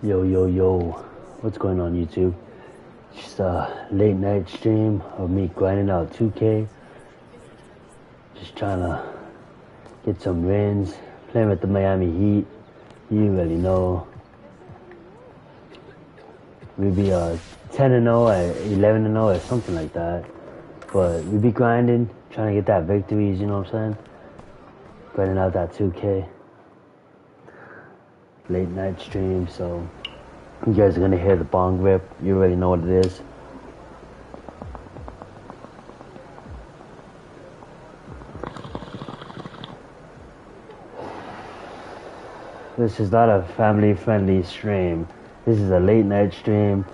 Yo, yo, yo. What's going on, YouTube? Just a late night stream of me grinding out 2K. Just trying to get some wins. Playing with the Miami Heat. You really know. We be 10-0 or 11-0 or something like that. But we be grinding, trying to get that victories, you know what I'm saying? Grinding out that 2K. Late night stream, so you guys are gonna hear the bong rip. You already know what it is. This is not a family-friendly stream. This is a late night stream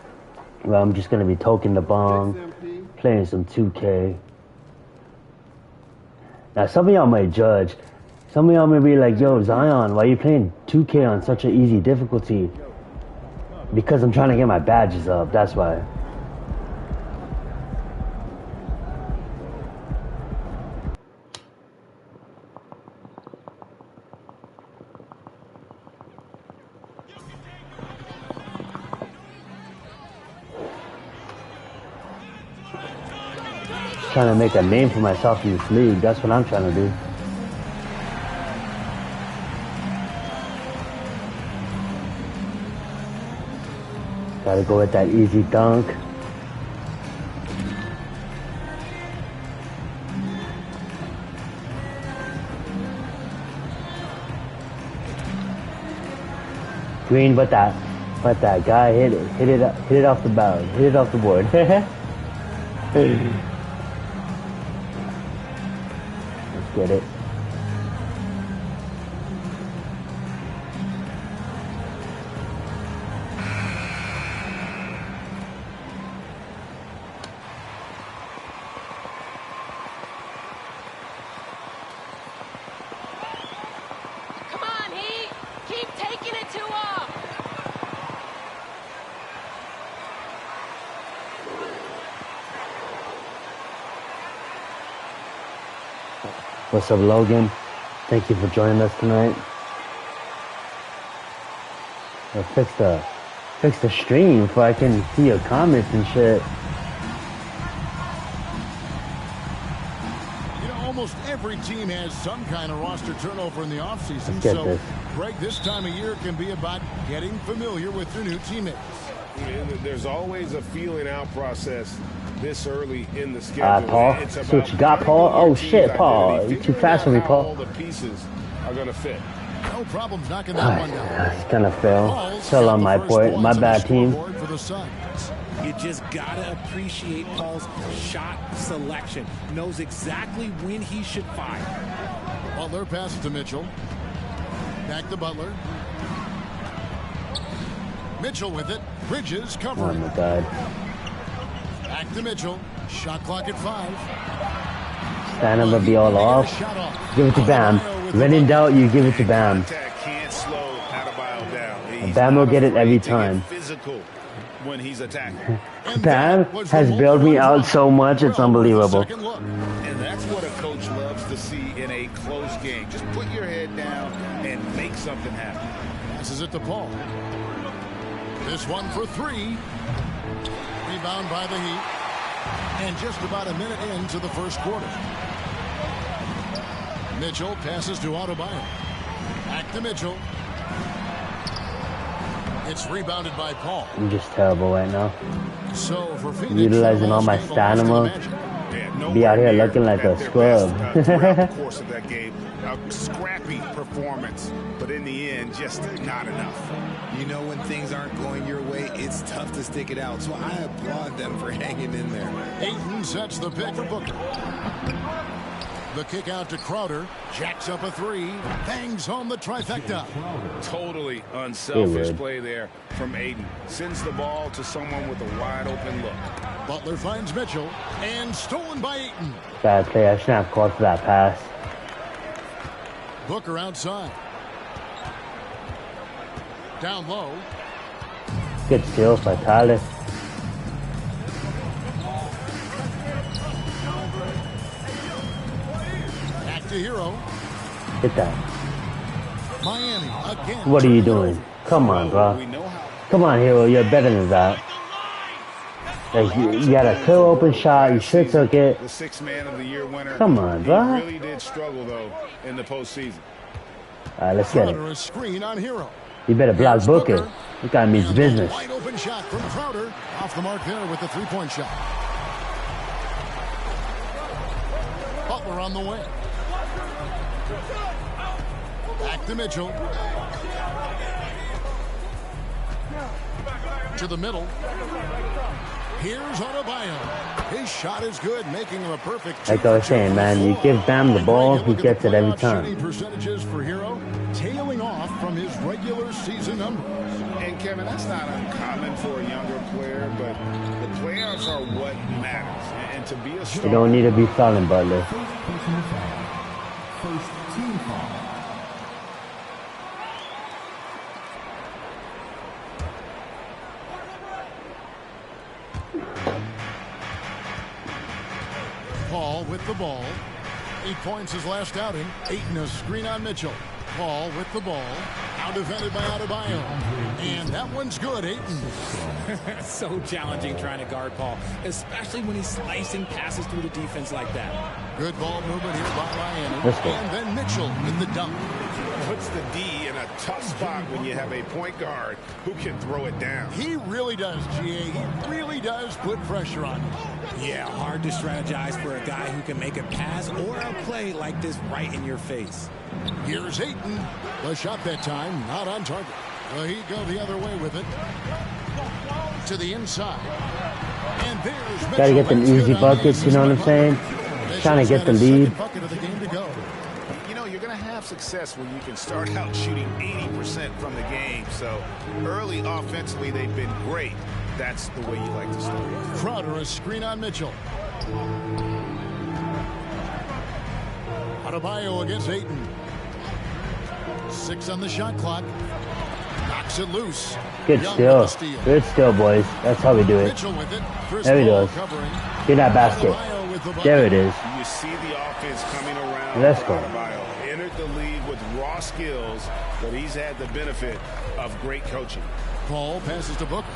where I'm just gonna be toking the bong, playing some 2K. Now some of y'all might judge. Some of y'all may be like, yo, Zion, why are you playing 2K on such an easy difficulty? Because I'm trying to get my badges up, that's why. Trying to make a name for myself in this league, that's what I'm trying to do. Gotta go with that easy dunk. Green, but that guy hit it off the bound, hit it off the board. Let's get it. What's up, Logan? Thank you for joining us tonight. I'll fix the stream so I can see your comments and shit. You know, almost every team has some kind of roster turnover in the offseason. So, Greg, this time of year can be about getting familiar with your new teammates. Yeah, there's always a feeling out process this early in the schedule. Paul, see what you got, Paul? Oh shit, Paul, you're too fast for me, Paul. All the pieces are gonna fit. No problems knocking that one down. It's gonna fail. Still on my point. My bad, team. You just gotta appreciate Paul's shot selection. Knows exactly when he should fire. Butler passes to Mitchell. Back to Butler. Mitchell with it. Bridges covering. Oh my God. Back to Mitchell. Shot clock at 5. Stand up and be all off. Give it to Bam. When in doubt, you give it to Bam. And Bam will get it every time. When he's attacking. Bam has bailed me out so much, it's unbelievable. And that's what a coach loves to see in a close game. Just put your head down and make something happen. Passes it to Paul. This one for 3. Rebound by the Heat. And just about a minute into the first quarter. Mitchell passes to Adebayo. Back to Mitchell. It's rebounded by Paul. I'm just terrible right now. So for Phoenix, utilizing all my stamina. Be out here looking like a scrub. Throughout the course of that game, a scrappy performance, but in the end, just not enough. You know, when things aren't going your way, it's tough to stick it out. So I applaud them for hanging in there. Ayton sets the pick for Booker. The kick out to Crowder. Jacks up a 3. Bangs home the trifecta. Totally unselfish play there from Ayton. Sends the ball to someone with a wide open look. Butler finds Mitchell. And stolen by Ayton. Bad play. I shouldn't have called for that pass. Booker outside. Down low. Good steal by Tyler. Back to Hero. Hit that. Miami again. What are you doing? Come on, bro. We know how Come on, Hero, you're better than that. Like, you got a clear open shot, you should took it. The 6th Man of the Year winner. Come on, bro. He really did struggle, though, in the postseason. All right, let's get it. A screen on Hero. You better block Booker. This guy means business. Wide open shot from Crowder. Off the mark there with the three-point shot. Butler on the way. Back to Mitchell. To the middle. Here's Adebayo. His shot is good, making him a perfect. Like I was saying, man, you give Bam the ball, he gets it every time. Shooting percentages for Hero, tailing off from his regular season numbers. And Kevin, that's not uncommon for a younger player, but the playoffs are what matters. And to be a star, You don't need to be fouling, Butler. First team foul. Paul with the ball. 8 points his last outing. Ayton a screen on Mitchell. Paul with the ball. Out defended by Adebayo. And that one's good, Ayton. So challenging trying to guard Paul, especially when he's slicing passes through the defense like that. Good ball movement here by Miami. Let's go. And then Mitchell with the dunk. puts the D in a tough spot when you have a point guard who can throw it down. He really does, GA. He really does put pressure on him. Yeah, hard to strategize for a guy who can make a pass or a play like this right in your face. Here's Ayton. The shot that time, not on target. Well, he'd go the other way with it. To the inside. And there's Mitchell. Gotta get them easy buckets, you know what I'm saying? Trying to get the lead. Bucket of the game to go. You know, you're going to have success when you can start out shooting 80% from the game. So early offensively, they've been great. That's the way you like to start. Crowder, a screen on Mitchell. Adebayo against Ayton. 6 on the shot clock. Knocks it loose. Good steal. Good steal, boys. That's how we do it. Mitchell with it. Chris There he Paul goes. covering. Get that basket. Adebayo with the bucket. There it is. You see the offense coming around. Let's go. Adebayo entered the league with raw skills, but he's had the benefit of great coaching. Paul passes to Booker.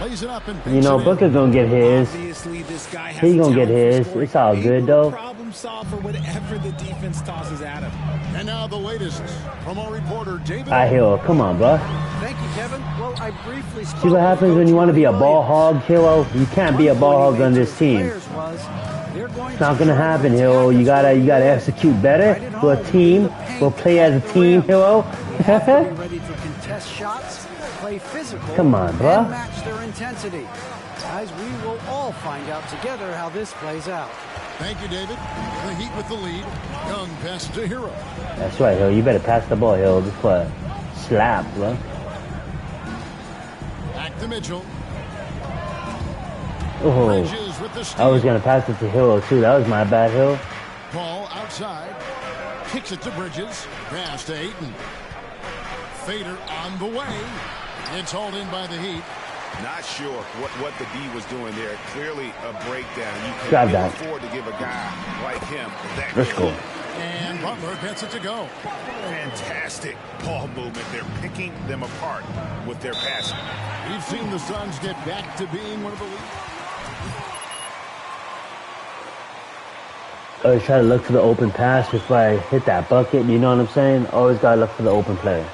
Lays it up and You know, Booker gonna get his. Obviously, this guy has He gonna talent get his. for scoring. It's all good, though. Problem solve for whatever the defense tosses at him. And now the latest from our reporter, David. I hear. Come on, bro. Thank you, Kevin. Well, I briefly spoke See what happens when you want to be a ball hog, Hero? You can't be a ball hog on this team. It's not gonna happen, Hero. You gotta execute better. We're a team. We'll play as a team, Hero. ready to contest shots, play physical, Come on, bro. and match their intensity. Guys, we will all find out together how this plays out. Thank you, David. The Heat with the lead. Young passes to Hero. That's right, Hero. You better pass the ball, Hero. This play. Slap, bro. Back to Mitchell. Oh, Bridges with the steal. I was gonna pass it to Hero too. That was my bad, Hero. Paul outside. Kicks it to Bridges. Pass to Ayton. Fader on the way. It's hauled in by the Heat. Not sure what the D was doing there. Clearly a breakdown. You Grab can't that. afford to give a guy like him that. Let's go. And Butler gets it to go. Fantastic ball movement. They're picking them apart with their passing. We've seen the Suns get back to being one of the league. Always try to look for the open pass before I hit that bucket. You know what I'm saying? Always gotta look for the open player.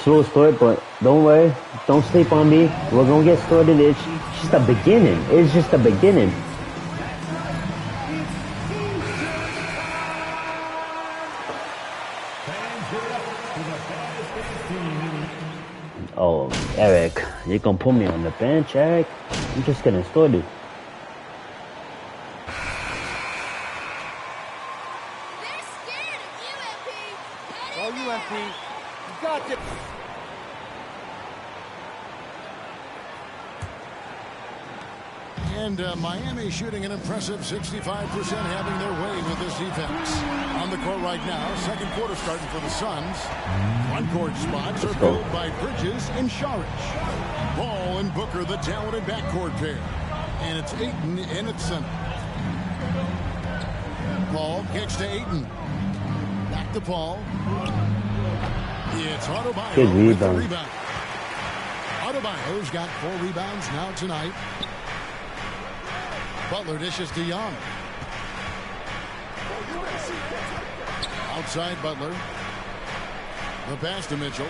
Slow start, but don't worry. Don't sleep on me. We're gonna get started. It's just the beginning. It's just the beginning. Oh, Eric, you gonna put me on the bench, Eric? I'm just getting started. They're scared of UFP. Oh, UFP, you got this. And Miami shooting an impressive 65%, having their way with this defense. On the court right now, second quarter starting for the Suns. Front court spots are filled by Bridges and Saric. Ball and Booker, the talented backcourt pair. And it's Ayton in its center. Paul kicks to Ayton. Back to Paul. It's Adebayo Good with the rebound. rebound. Adebayo's got 4 rebounds now tonight. Butler dishes to Young. Outside Butler. The pass to Mitchell.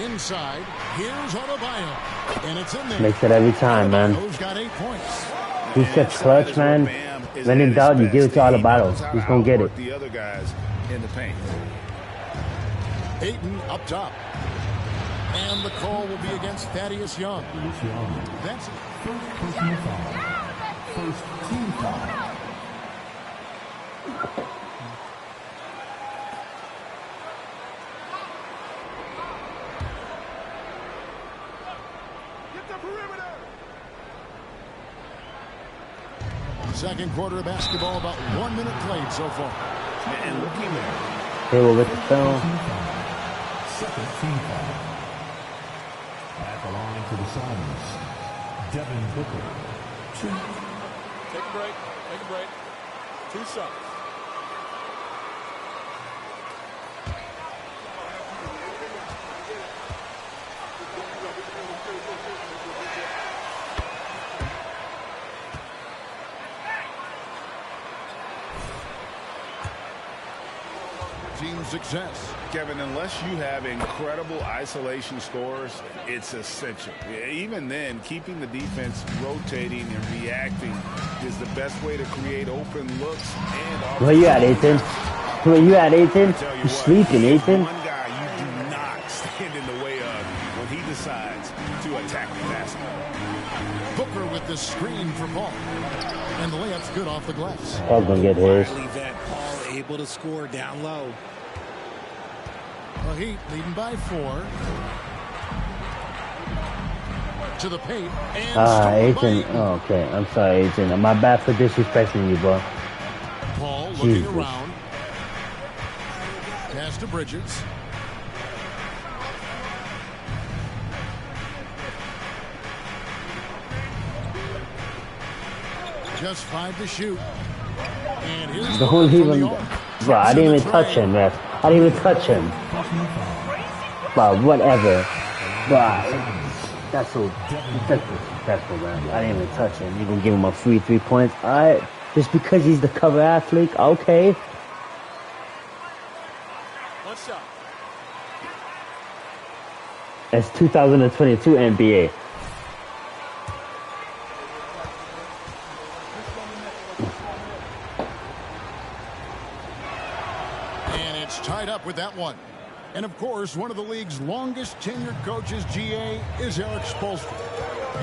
Inside. Here's Adebayo. And it's in there. Makes it every time, man. Adebayo's got 8 points. He's such clutch, man. When in doubt, you give it to Adebayo. He's going to get it. The other guys in the paint. Ayton up top. And the call will be against Thaddeus Young. That's it. First team foul. Second quarter of basketball, about 1 minute played so far. And looking there. Table with the foul. Second team foul. At the line for the Suns, Devin Booker. 2. Take a break. Take a break. 2 shots. Team success. Kevin, unless you have incredible isolation scores, it's essential. Even then, keeping the defense rotating and reacting is the best way to create open looks and Where you at, Ethan? Where you at, Ethan? You sleeping, Ethan? One guy you do not stand in the way of when he decides to attack the basket. Booker with the screen for Paul. And the layup's good off the glass. Paul's going to get his. Leave that Paul able to score down low. The Heat leading by 4. To the paint. And Ethan. Oh, okay. I'm sorry, Ethan. My bad for disrespecting you, bro. Paul looking Jesus. around. Pass to Bridges. Just 5 to shoot. And here's The whole from even. the arc. Bro, I didn't even touch him, ref. I didn't even touch him. Bro, whatever. Bro, that's so disrespectful, man. I didn't even touch him. You gonna give him a free 3 points? Alright. Just because he's the cover athlete? Okay. 1 shot. It's 2022 NBA. Tied up with that one. And of course, one of the league's longest tenured coaches, GA, is Eric Spoelstra.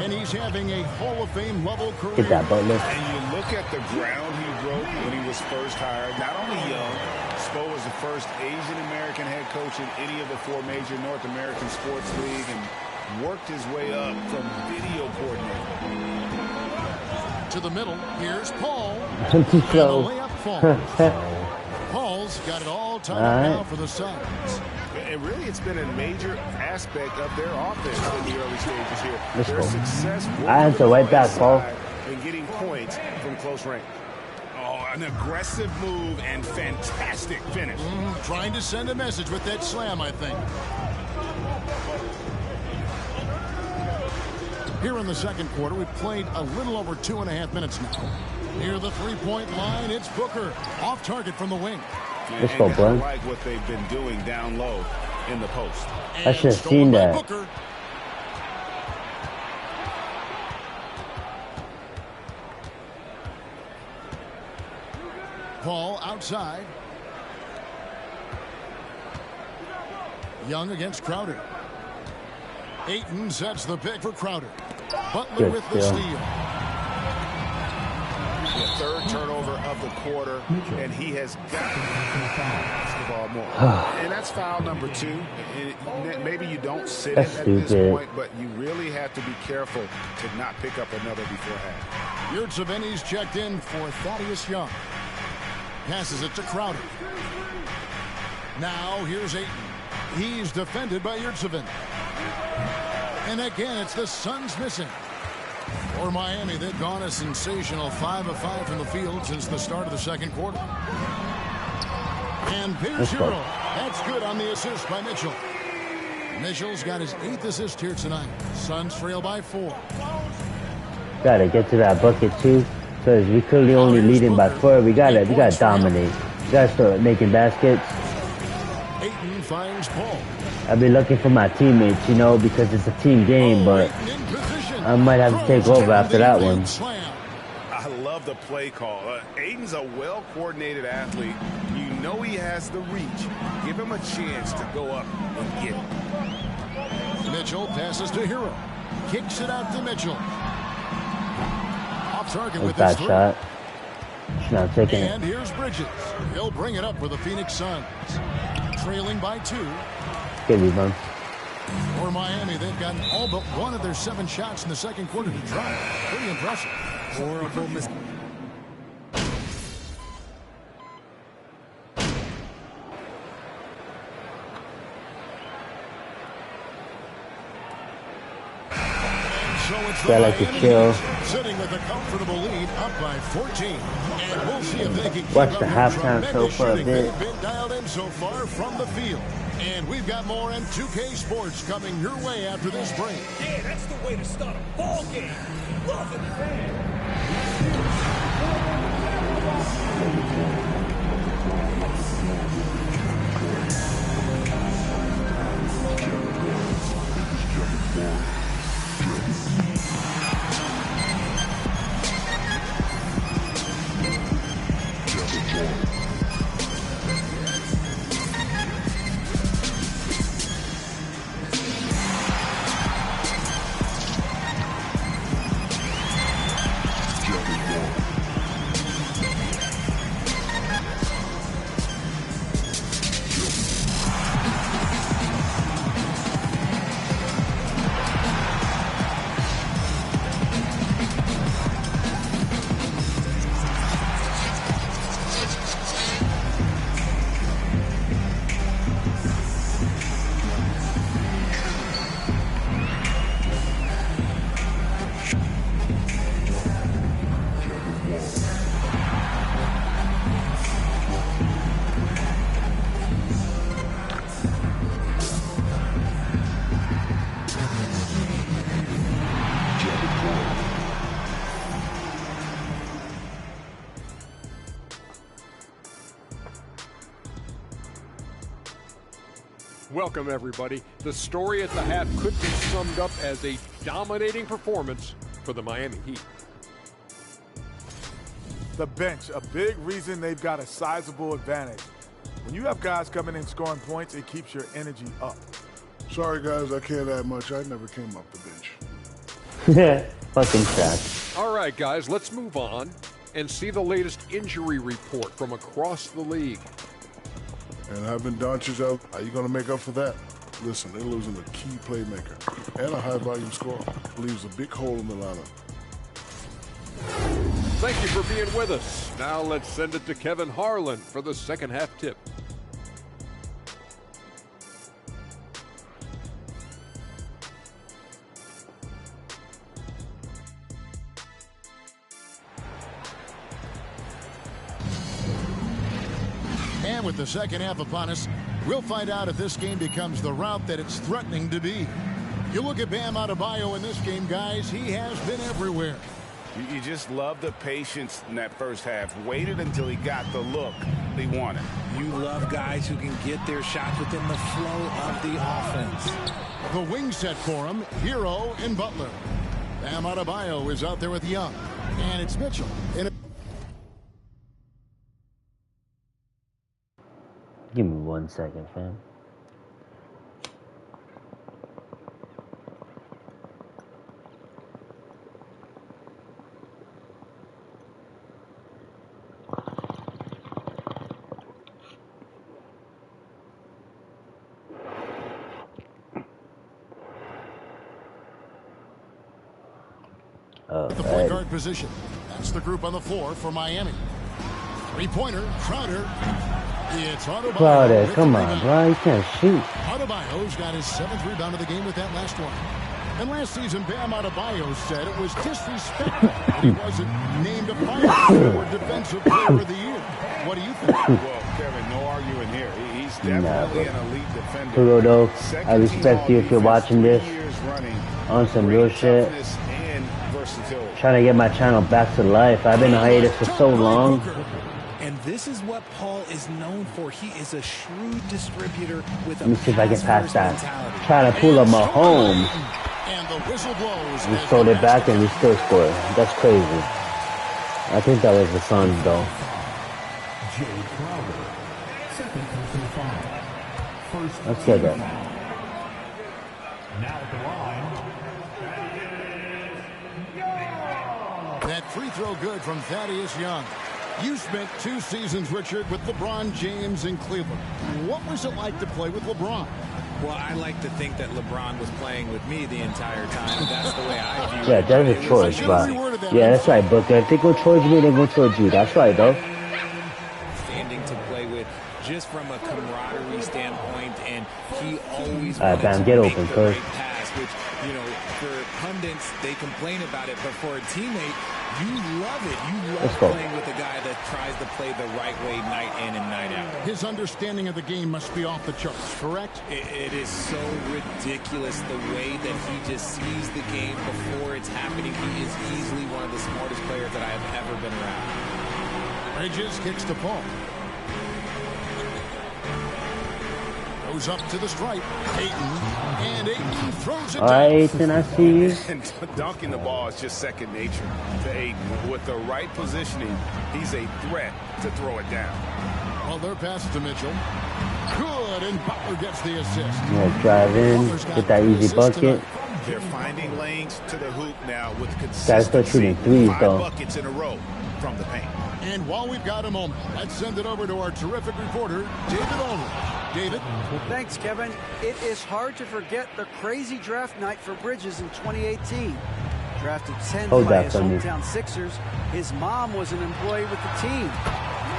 And he's having a Hall of Fame level career. Get that, Butler. And you look at the ground he broke when he was first hired. Not only young, Spo was the first Asian American head coach in any of the 4 major North American sports league and worked his way up from video coordinator. To the middle, here's Paul. Too And the slow. layup falls. Paul's got it all tied up now for the Suns. And really, it's been a major aspect of their offense in the early stages here. Let's Their go. success I answer right back, Paul. and getting points from close range. Oh, an aggressive move and fantastic finish. Trying to send a message with that slam, I think. Here in the second quarter, we've played a little over 2.5 minutes now. Near the three-point line, it's Booker. Off target from the wing. Let's go, bro. I like what they've been doing down low in the post. I should have seen that. Booker. Paul outside. Young against Crowder. Ayton sets the pick for Crowder. Butler Good with the steal. steal. The third turnover of the quarter, and he has got to pass the ball more. And that's foul number 2. Maybe you don't sit That's it at this stupid. point, but you really have to be careful to not pick up another before half. Yurtseveni's checked in for Thaddeus Young. Passes it to Crowder. Now here's Ayton. He's defended by Yurtseven. And again, it's the Suns missing. For Miami, they've gone a sensational 5 of 5 from the field since the start of the second quarter. And there's Hero. That's good on the assist by Mitchell. Mitchell's got his 8th assist here tonight. Suns trail by 4. Gotta get to that bucket too, because we clearly only leading by 4. We gotta dominate. We gotta start making baskets. Ayton finds Paul. I'll be looking for my teammates, you know, because it's a team game, but I might have to take over after that one. I love the play call. Ayton's a well-coordinated athlete. You know he has the reach. Give him a chance to go up and get it. Mitchell passes to Hero. Kicks it out to Mitchell. Off target with that his shot. She's not taking it. And here's Bridges. He'll bring it up for the Phoenix Suns. Trailing by 2. Good rebound. For Miami, they've gotten all but 1 of their 7 shots in the second quarter to try. Pretty impressive. Horrible mistake. I like to chill. Sitting with a comfortable lead, up by 14. And we'll see if they can keep Watch up the their halftime show tremendous for a shooting bit. they've been dialed in so far from the field. And we've got more in 2K Sports coming your way after this break. Yeah, that's the way to start a ball game. Love it. Welcome, everybody. The story at the half could be summed up as a dominating performance for the Miami Heat. The bench, a big reason they've got a sizable advantage. When you have guys coming in scoring points, it keeps your energy up. Sorry, guys, I can't add much. I never came off the bench. Fucking trash. All right, guys, let's move on and see the latest injury report from across the league. And having Doncic out, how you going to make up for that? Listen, they're losing a key playmaker and a high-volume scorer. Leaves a big hole in the lineup. Thank you for being with us. Now let's send it to Kevin Harlan for the second half tip. And with the second half upon us, we'll find out if this game becomes the route that it's threatening to be. You look at Bam Adebayo in this game, guys, he has been everywhere. You just love the patience in that first half. Waited until he got the look he wanted. You love guys who can get their shots within the flow of the offense. The wing set for him, Hero and Butler. Bam Adebayo is out there with Young. And it's Mitchell. Give me 1 second, fam. The point guard position. That's the group on the floor for Miami. Three-pointer, Crowder. It's Adebayo. Crowder, come on, bro. You can't shoot. Adebayo's got his 7th rebound of the game with that last one. And last season, Bam Adebayo said it was disrespectful that he wasn't named a finalist for Defensive Player of the Year. What do you think? Well, Kevin, no arguing here. He's definitely an elite defender. Kuro, though, I respect you if you're watching this on some real shit. Trying to get my channel back to life. I've been on hiatus for so long. And this is what Paul is known for. He is a shrewd distributor with a Let me see if I can pass that. mentality. Trying to pull up Mahomes. And the whistle blows. We sold it back and we still scored. That's crazy. I think that was the Suns, though. Let's get that. Now at the line. That free throw good from Thaddeus Young. You spent 2 seasons, Richard, with LeBron James in Cleveland. What was it like to play with LeBron? Well, I like to think that LeBron was playing with me the entire time. That's the way I view it. Yeah, that's a choice, right? Yeah, that's right, Booker. If they go towards me, they go towards you. That's right, though. Standing to play with, just from a camaraderie standpoint, and he always All right, Bam, get open, cuz. pass, which, you know, for pundits, they complain about it, but for a teammate, you love it. You love playing with a guy that tries to play the right way night in and night out. His understanding of the game must be off the charts, correct? It is so ridiculous the way that he just sees the game before it's happening. He is easily one of the smartest players that I have ever been around. Bridges kicks to Paul. Goes up to the stripe. And Ayton throws it down. All right, Ayton, I see you. And dunking the ball is just second nature to Ayton. With the right positioning, he's a threat to throw it down. Well, their pass to Mitchell. Good, and Butler gets the assist. Yeah, drive in, get that easy bucket. They're finding lanes to the hoop now with consistency. Gotta start shooting threes, though. 5 buckets in a row from the paint. And while we've got a moment, let's send it over to our terrific reporter, David Olin. David? Thanks, Kevin. It is hard to forget the crazy draft night for Bridges in 2018. Drafted 10th by his hometown Sixers, his mom was an employee with the team.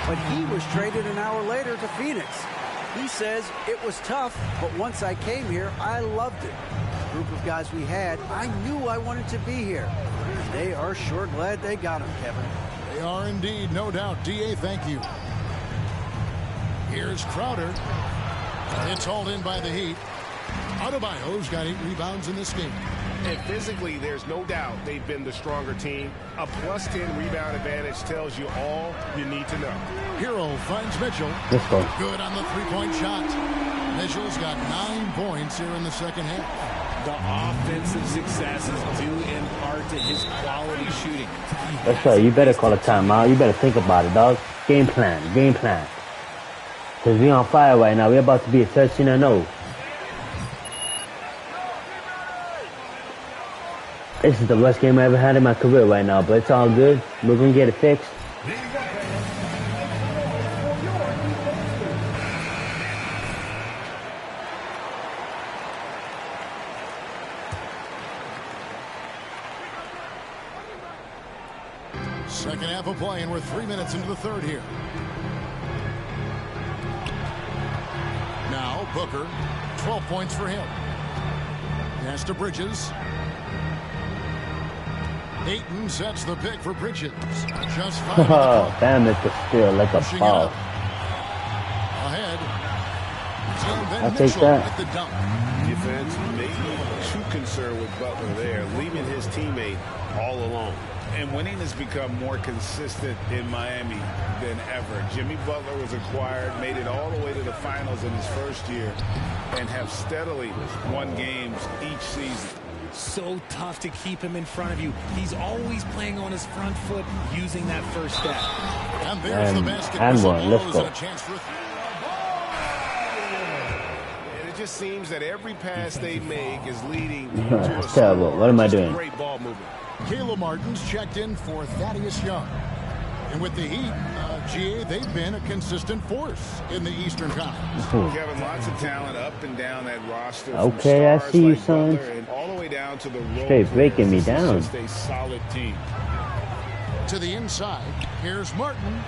But he was traded an hour later to Phoenix. He says, it was tough, but once I came here, I loved it. The group of guys we had, I knew I wanted to be here. They are sure glad they got him, Kevin. They are indeed, no doubt. D.A., thank you. Here's Crowder. It's hauled in by the Heat. Adebayo's got 8 rebounds in this game. And physically, there's no doubt they've been the stronger team. A +10 rebound advantage tells you all you need to know. Hero finds Mitchell. Let's go. Good on the 3-point shot. Mitchell's got 9 points here in the second half. The offensive success is due in part to his quality shooting. That's right. You better call a timeout. You better think about it, dog. Game plan. Game plan. Because we on fire right now. We're about to be at 13-0. This is the worst game I ever had in my career right now, but it's all good. We're going to get it fixed. Second half of play, and we're 3 minutes into the third here. Now, Booker, 12 points for him. Pass to Bridges. Ayton sets the pick for Bridges. Just 5. Damn, it's a steal like a foul. Ahead. I'll take that. The dunk. Defense maybe too concerned with Butler there, leaving his teammate all alone. And winning has become more consistent in Miami than ever. Jimmy Butler was acquired, made it all the way to the finals in his first year, and have steadily won games each season. So tough to keep him in front of you. He's always playing on his front foot, using that first step. And there's the basket. And one. Let's go. And it just seems that every pass they make is leading to That's terrible. What am I doing? Great ball movement. Caleb Martin's checked in for Thaddeus Young. And with the Heat, GA, they've been a consistent force in the Eastern Conference. Kevin, lots of talent up and down that roster. Okay, I see you, son. All the way down to the straight breaking me down. Just a solid team. To the inside, here's Martin.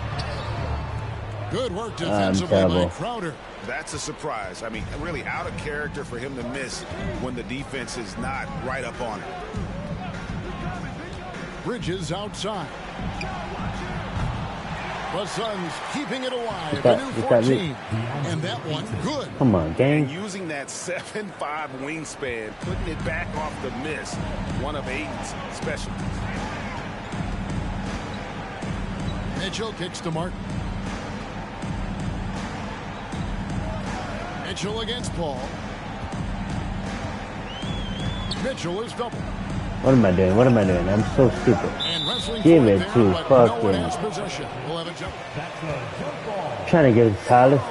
Good work defensively by Crowder. That's a surprise. I mean, really out of character for him to miss when the defense is not right up on it. Bridges outside. The Suns keeping it alive. A new 14. And that one good. Come on, gang. And using that 7'5" wingspan, putting it back off the miss. One of Aiden's specialties. Mitchell kicks to Martin. Mitchell against Paul. Mitchell is double. What am I doing? What am I doing? I'm so stupid. Give it to fucking. Trying to give it to Tyler.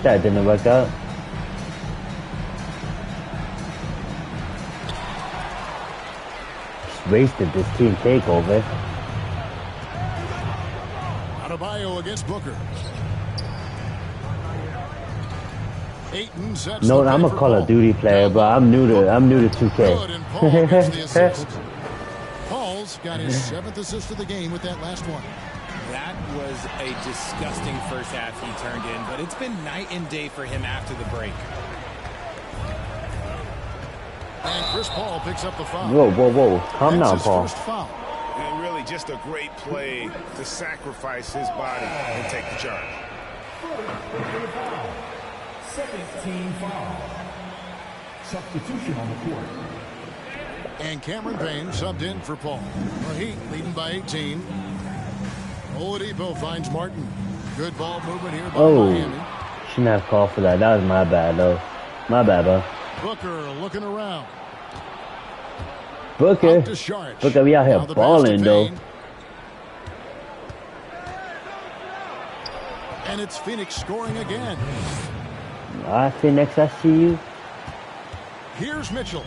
That didn't work out. Just wasted this team takeover. Adebayo against Booker. No, I'm a Call of Duty player, but I'm new to 2K. Paul's got his 7th assist of the game with that last one. That was a disgusting first half he turned in, but it's been night and day for him after the break. And Chris Paul picks up the foul. Whoa, whoa, whoa. Calm down, Paul. And really just a great play to sacrifice his body and take the charge. Second team foul. Substitution on the court. And Cameron Payne subbed in for Paul. The Heat leading by 18. Oladipo finds Martin. Good ball movement here by Miami. Shouldn't have called for that. That was my bad, though. My bad, bro. Booker looking around. Booker, we out here balling, though. And it's Phoenix scoring again. All right, Phoenix, I see you. Here's Mitchell.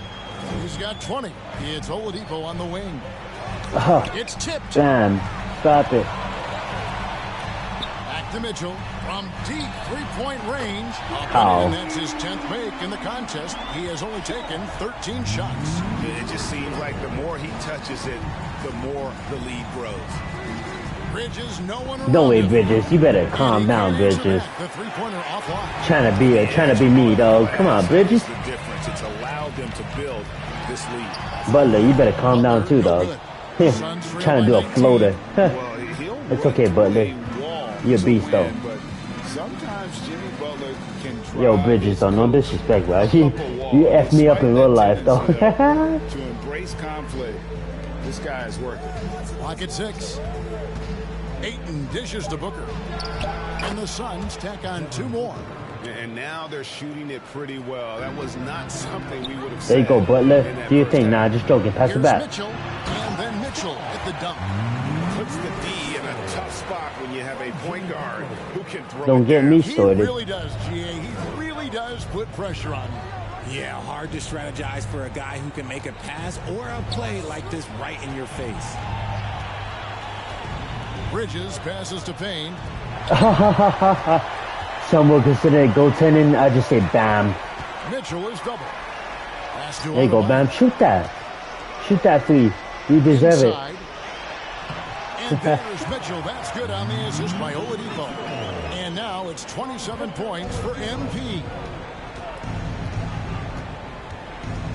He's got 20. It's Oladipo on the wing. It's tipped. Damn. Stop it. Back to Mitchell from deep three-point range. Ow. And that's his 10th make in the contest. He has only taken 13 shots. It just seems like the more he touches it, the more the lead grows. Bridges, no way, Bridges. You better calm down, Bridges. The three-pointer offline. Trying to be me, dog. Come on, Bridges. The difference. It's allowed them to build this lead. Butler, you better calm down too, dog. Trying to do a floater. It's okay, Butler. You're a beast, though. Sometimes Jimmy Butler can Yo, Bridges, though. No disrespect, right? You F me up in real life, though. To embrace conflict, this guy is working. Lock at 6. Ayton dishes to Booker. And the Suns tack on 2 more. And now they're shooting it pretty well. That was not something we would have said. There you go, Butler. Do your thing. Nah, just joking. Pass it back. Mitchell, and then Mitchell at the dunk. Puts the D in a tough spot when you have a point guard who can throw. Don't get me started. He really does, GA. He really does put pressure on you. Yeah, hard to strategize for a guy who can make a pass or a play like this right in your face. Bridges passes to Payne. Some will consider it goaltending. I just say bam. Mitchell is double. There you go, bam. Shoot that. Shoot that three. You deserve it. And there's Mitchell. That's good on the assist by Oladipo. And now it's 27 points for MP.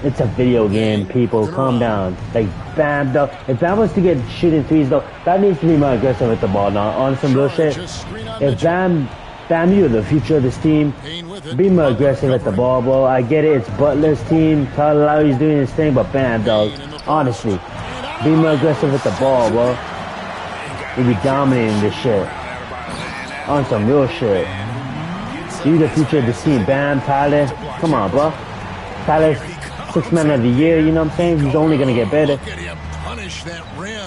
It's a video game, people. Calm down. Like, Bam, though. If Bam was to get shooting threes, though, that needs to be more aggressive with the ball now. On some real shit. If Bam, you're the future of this team. Be more aggressive with the ball, bro. I get it. It's Butler's team. Tyler Lowry's doing his thing, but Bam, dog. Honestly, be more aggressive with the ball, bro. You'll be dominating this shit. On some real shit. You the future of this team. Bam, Tyler. Come on, bro. Tyler's 6th man of the year, you know what I'm saying? He's only going to get better.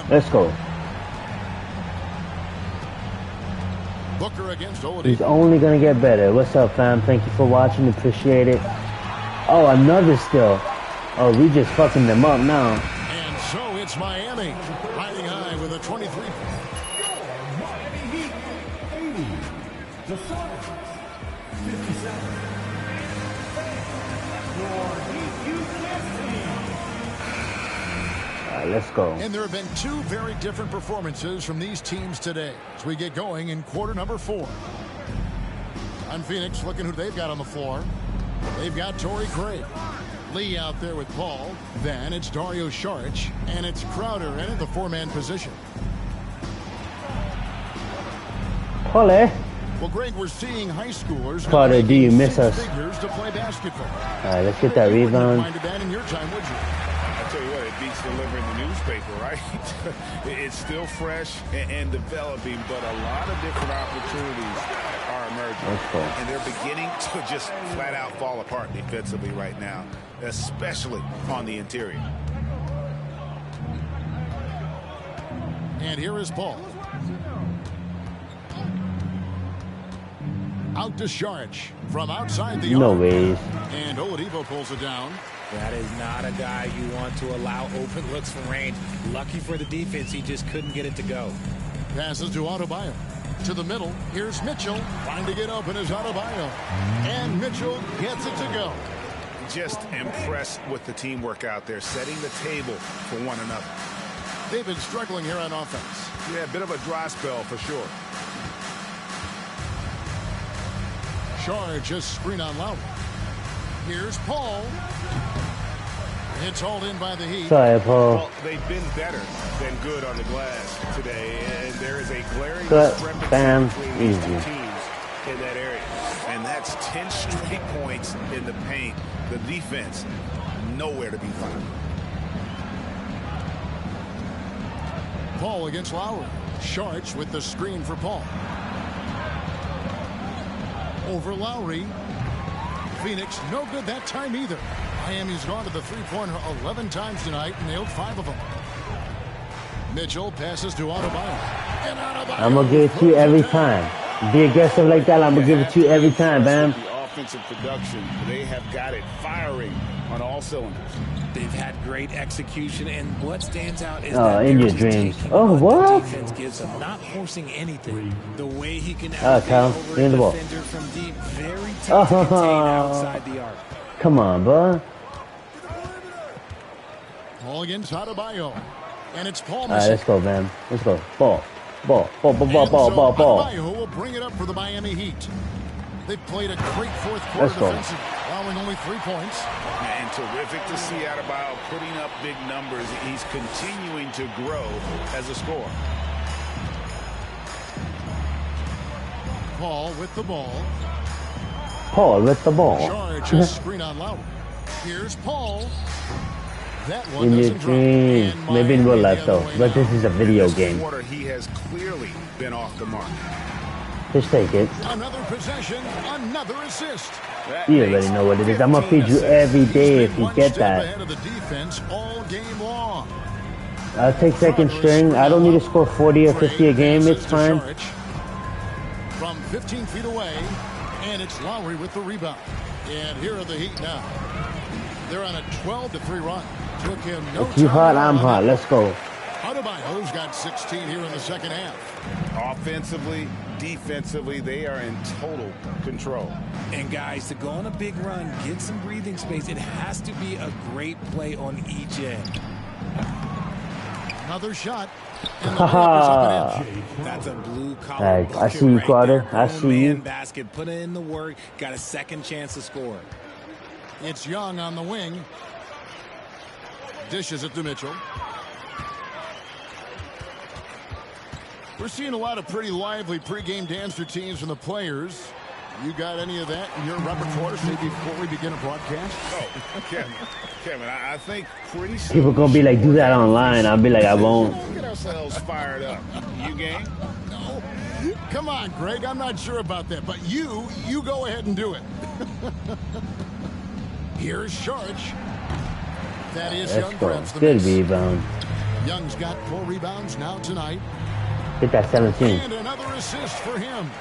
Let's go. Booker against Oladipo. He's only going to get better. What's up, fam? Thank you for watching. Appreciate it. Oh, another steal. Oh, we just fucking them up now. And so it's Miami riding high with a 23. Miami Heat 80. The Suns 57. right, let's go. And there have been two very different performances from these teams today as we get going in quarter number 4. On Phoenix, looking who they've got on the floor. They've got Torrey Craig. Lee out there with Paul. Then it's Dario Saric, and it's Crowder in at the 4-man position. Ole. Well, Greg, we're seeing high schoolers. Crowder, do you miss us? To play basketball. All right, let's get that rebound. That in your time, would you? I tell you what, it beats delivering the newspaper, right? It's still fresh and developing, but a lot of different opportunities are emerging. That's cool. And they're beginning to just flat out fall apart defensively right now, especially on the interior. And here is Paul. Out to Saric from outside the No arc. ways. And Oladipo pulls it down. That is not a guy you want to allow open looks from range. Lucky for the defense, he just couldn't get it to go. Passes to Adebayo. To the middle. Here's Mitchell. Trying to get open is Adebayo. And Mitchell gets it to go. Just impressed with the teamwork out there, setting the table for one another. They've been struggling here on offense. Yeah, a bit of a dry spell for sure. Saric just screen on Lowry. Here's Paul. It's hauled in by the Heat. Sorry, Paul. Well, they've been better than good on the glass today, and there is a glaring discrepancy between these two teams in that area. And that's 10 straight points in the paint. The defense, nowhere to be found. Paul against Lowry. Saric with the screen for Paul. Over Lowry. Phoenix, no good that time either. Miami's gone to the three-pointer 11 times tonight and nailed 5 of them. Mitchell passes to Adebayo. I'm going to give it to you every time. Be aggressive like that, I'm going to give it to you every time, bam. The offensive production, they have got it firing on all cylinders. They've had great execution, and what stands out is in your dreams. Oh, what? The defense gives him, not forcing anything. The way he can elevate over a defender from deep, very tough to contain outside the arc. Come on, bro. Paul against Adebayo. And it's Paul. All right, let's go, man. Let's go. Ball. Adebayo will bring it up for the Miami Heat. They played a great fourth quarter defensive, allowing only 3 points. And terrific to see Adebayo putting up big numbers. He's continuing to grow as a scorer. Paul with the ball. Saric just screen on Lowry. Here's Paul. That one in your dreams. Maybe in real life though, but this is a video game. He has clearly been off the mark. Just take it. Another possession, another assist. You already know what it is. I'm gonna feed you every day if you get that. Ahead of the defense all game long. I'll take second string. I don't need to score 40 or 50 a game. It's fine. From 15 feet away, and it's Lowry with the rebound. And here are the Heat now. They're on a 12-3 run. Took him no if you hot, I'm hot. Let's go. Adebayo's got 16 here in the second half. Offensively, defensively, they are in total control. And guys, to go on a big run, get some breathing space, it has to be a great play on each end. Another shot. That's a blue collar. I see you, Crowder. I see you. Basket, put in the work, got a second chance to score. It's Young on the wing. Dishes it to Mitchell. We're seeing a lot of pretty lively pregame dance routines from the players. You got any of that in your repertoire before we begin a broadcast? Oh, Kevin, I think pretty soon. People gonna be like, do that online. I'll be like, I won't. Get ourselves fired up. You game? No. Come on, Greg. I'm not sure about that, but you go ahead and do it. Here's Saric. That is Young grabs the good miss. rebound. Young's got 4 rebounds now tonight. Hit that 17. And another assist for him.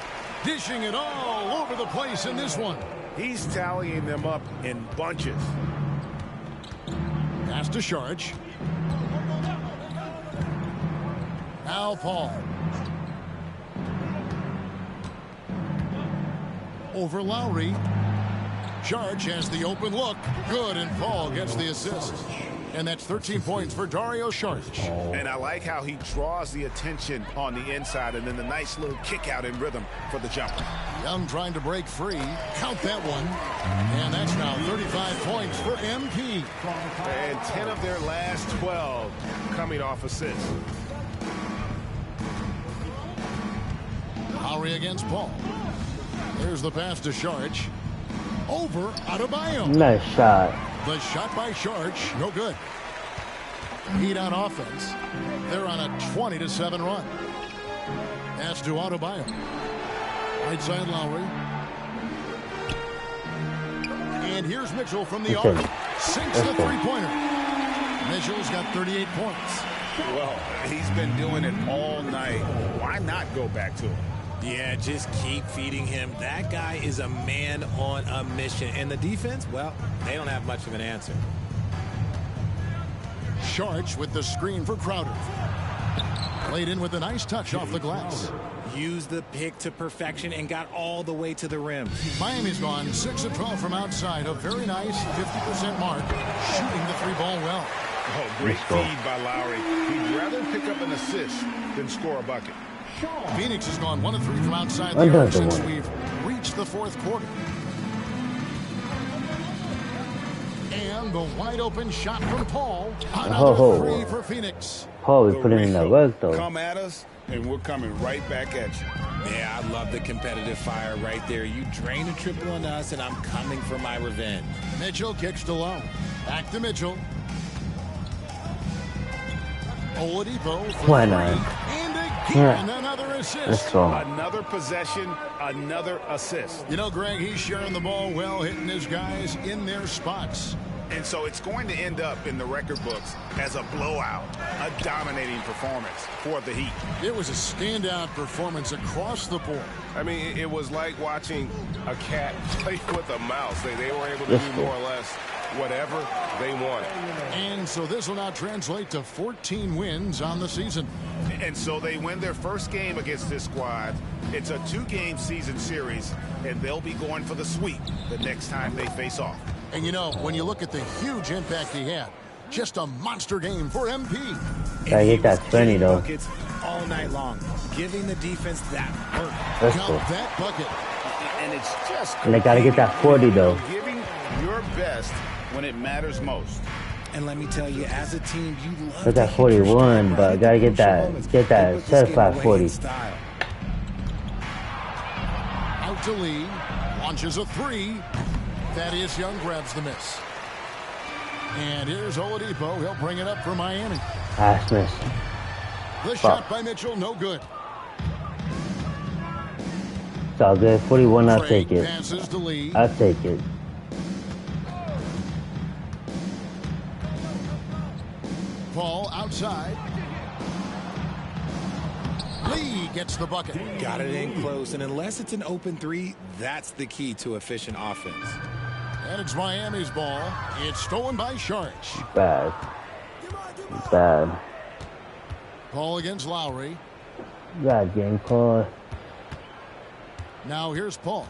Dishing it all over the place in this one. He's tallying them up in bunches. Pass to Saric. Now Paul. Over Lowry. Saric has the open look. Good, and Paul gets the assist. And that's 13 points for Dario Saric. And I like how he draws the attention on the inside, and then the nice little kick out in rhythm for the jumper. Young trying to break free. Count that one. And that's now 35 points for MP. And 10 of their last 12 coming off assists. Lowry against Paul. There's the pass to Saric. Over Adebayo. Nice shot. The shot by Saric, no good. Heat on offense. They're on a 20-7 run. Pass to Adebayo. Right side Lowry. And here's Mitchell from the arc. Sinks the three-pointer. Mitchell's got 38 points. Well, he's been doing it all night. Why not go back to him? Yeah, just keep feeding him. That guy is a man on a mission. And the defense, well, they don't have much of an answer. Saric with the screen for Crowder. Played in with a nice touch off the glass. Used the pick to perfection and got all the way to the rim. Miami's gone 6 of 12 from outside. A very nice 50% mark. Shooting the three ball well. Oh, great feed by Lowry. He'd rather pick up an assist than score a bucket. Phoenix has gone 1 of 3 from outside the arc since we've reached the fourth quarter. And the wide open shot from Paul. Another three for Phoenix. Paul was putting in that work though. Come at us, and we're coming right back at you. Yeah, I love the competitive fire right there. You drain a triple on us, and I'm coming for my revenge. Mitchell kicks to low. Back to Mitchell. Oladipo for Why three. not? And again, another assist. Another possession, another assist. You know, Greg, he's sharing the ball well, hitting his guys in their spots. And so it's going to end up in the record books as a blowout, a dominating performance for the Heat. It was a standout performance across the board. I mean, it was like watching a cat play with a mouse. They were able to do more or less whatever they wanted. And so this will now translate to 14 wins on the season. And so they win their first game against this squad. It's a 2-game season series, and they'll be going for the sweep the next time they face off. And you know, when you look at the huge impact he had, just a monster game for MP. Gotta get that 20 though. Buckets all night long, giving the defense that work. That's Count cool. that bucket. And it's just And they gotta get that 40 though. giving your best when it matters most. And let me tell you, as a team, you love Get that 41, but gotta get that certified 40. Out to Lee. Launches a three. Thaddeus Young grabs the miss. And here's Oladipo. He'll bring it up for Miami. Pass miss. The shot by Mitchell, no good. It's all good. 41, I'll take it. Passes to Lee. I'll take it. Paul outside. Lee gets the bucket. Got it in close, and unless it's an open three, that's the key to efficient offense. And it's Miami's ball. It's stolen by Saric. Bad. Bad. Paul against Lowry. God, game call. Now here's Paul.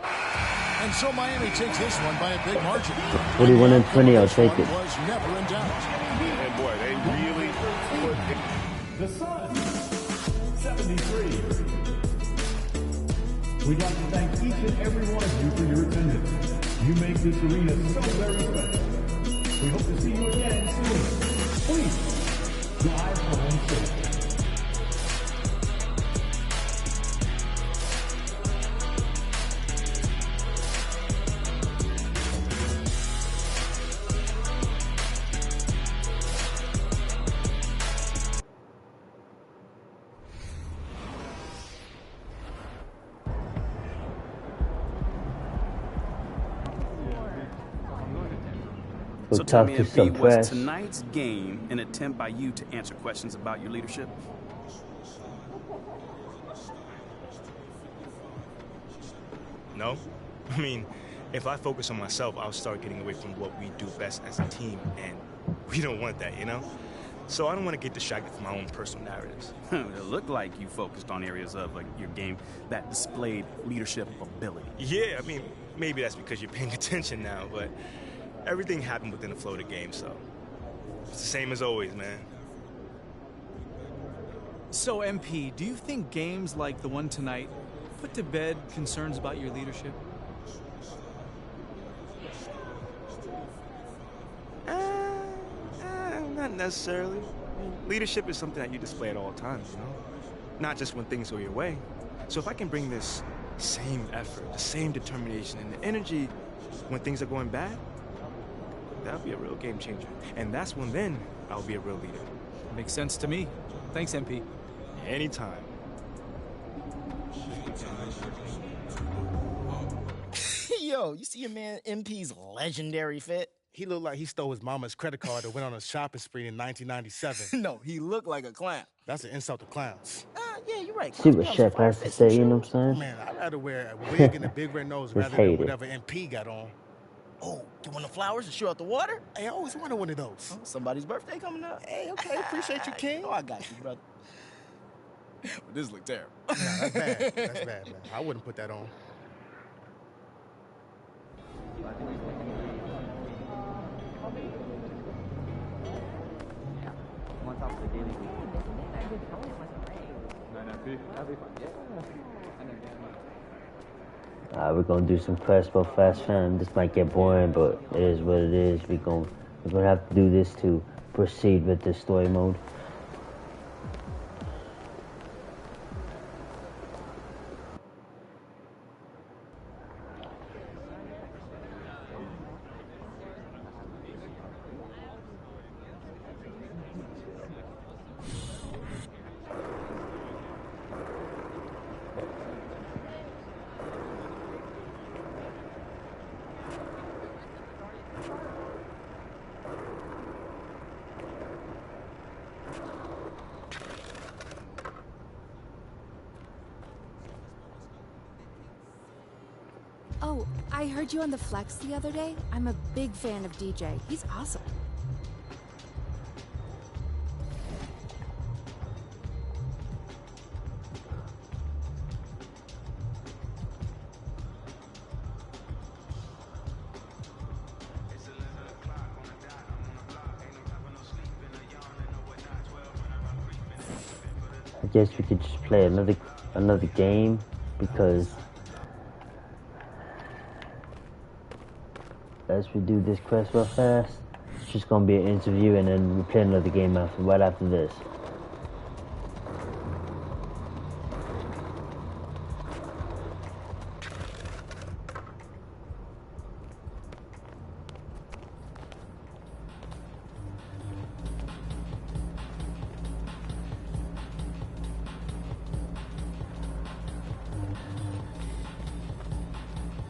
And so Miami takes this one by a big margin. 41 and 20, I'll take it. Was never in doubt. And boy, they really put it. The Suns, 73. We'd like to thank each and every one of you for your attendance. You make this arena so very special. We hope to see you again soon. Please, drive home safe. So tell me, MP, was tonight's game an attempt by you to answer questions about your leadership? No. I mean, if I focus on myself, I'll start getting away from what we do best as a team, and we don't want that, you know? So I don't want to get distracted from my own personal narratives. It looked like you focused on areas of your game that displayed leadership ability. Yeah, I mean, maybe that's because you're paying attention now, but everything happened within the flow of the game, so it's the same as always, man. So, MP, do you think games like the one tonight put to bed concerns about your leadership? Not necessarily. I mean, leadership is something that you display at all times, you know? Not just when things go your way. So if I can bring this same effort, the same determination, and the energy when things are going bad, that'll be a real game changer. And that's when then I'll be a real leader. Makes sense to me. Thanks, MP. Anytime. Yo, you see your man MP's legendary fit? He looked like he stole his mama's credit card and went on a shopping spree in 1997. No, he looked like a clown. That's an insult to clowns. Yeah, you're right. See what Shaq has to say, you know what I'm saying? Man, I'd rather wear a wig and a big red nose rather than whatever MP got on. Oh, you want the flowers to shoot out the water? Hey, I always wanted one of those. Oh, somebody's birthday coming up. Hey, okay, appreciate you, King. Oh, I got you, brother. This look terrible. Nah, that's bad. That's bad, man. I wouldn't put that on. We're gonna do some Crespo Fast Fam. This might get boring, but it is what it is. We're gonna have to do this to proceed with this story mode. Oh, I heard you on the Flex the other day. I'm a big fan of DJ. He's awesome. I guess we could just play another game because as we do this quest real fast, it's just gonna be an interview and then we play another game right after this.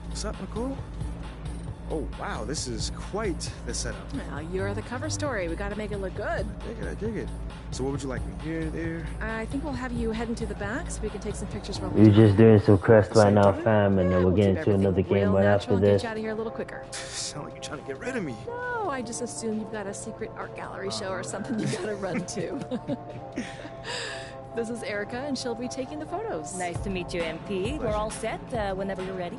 What's up, Nicole? Oh, wow, this is quite the setup. Well, you're the cover story. We gotta make it look good. I dig it. So what would you like me here, there? I think we'll have you head into the back so we can take some pictures while We're just doing some quest right now, fam, and then we'll get into another game right after this. Get you out of here a little quicker. Sound like you're trying to get rid of me. No, I just assume you've got a secret art gallery show or something you gotta run to. This is Erica, and she'll be taking the photos. Nice to meet you, MP. We're all set whenever you're ready.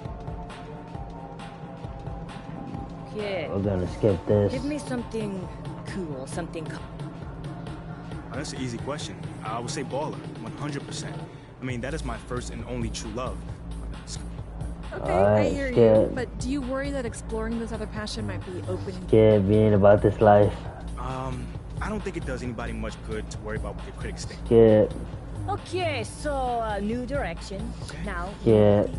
Yeah. We're gonna skip this. Give me something cool, something. That's an easy question. I would say baller, 100%. I mean, that is my first and only true love. Okay, I hear you. But do you worry that exploring this other passion might be open? Scared being about this life. I don't think it does anybody much good to worry about what your critics think. Scared. Okay, so new direction. Now. Scared.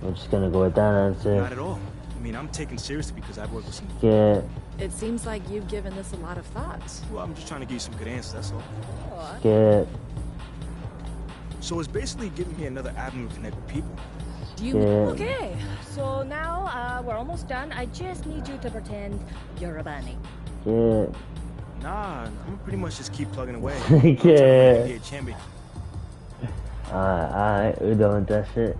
We're just gonna go with that answer. Not at all. I mean, I'm taken seriously because I've worked with some... Yeah. It seems like you've given this a lot of thought. Well, I'm just trying to give you some good answers, that's all. Scared. So it's basically giving me another avenue to connect with people. Do you... Okay, so now we're almost done. I just need you to pretend you're a bunny. Yeah. Nah, I'm pretty much just keep plugging away. Yeah. Champion. Alright, we're doing that shit.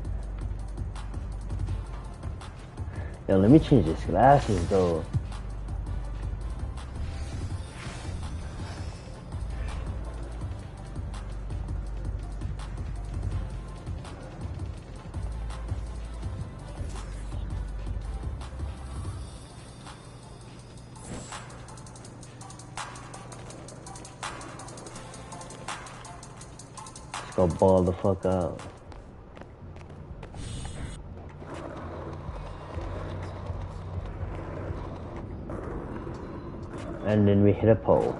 Yo, let me change these glasses though. Go ball the fuck out. And then we hit a pole.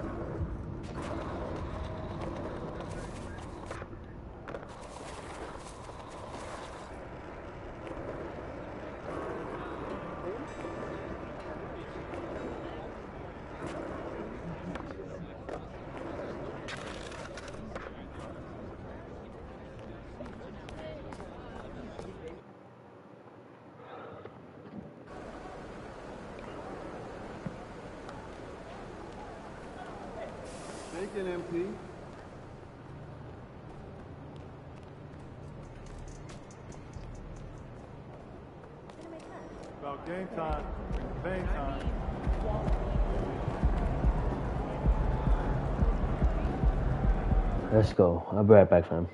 Take it, MP. About game time. Bang time. Let's go. I'll be right back, fam.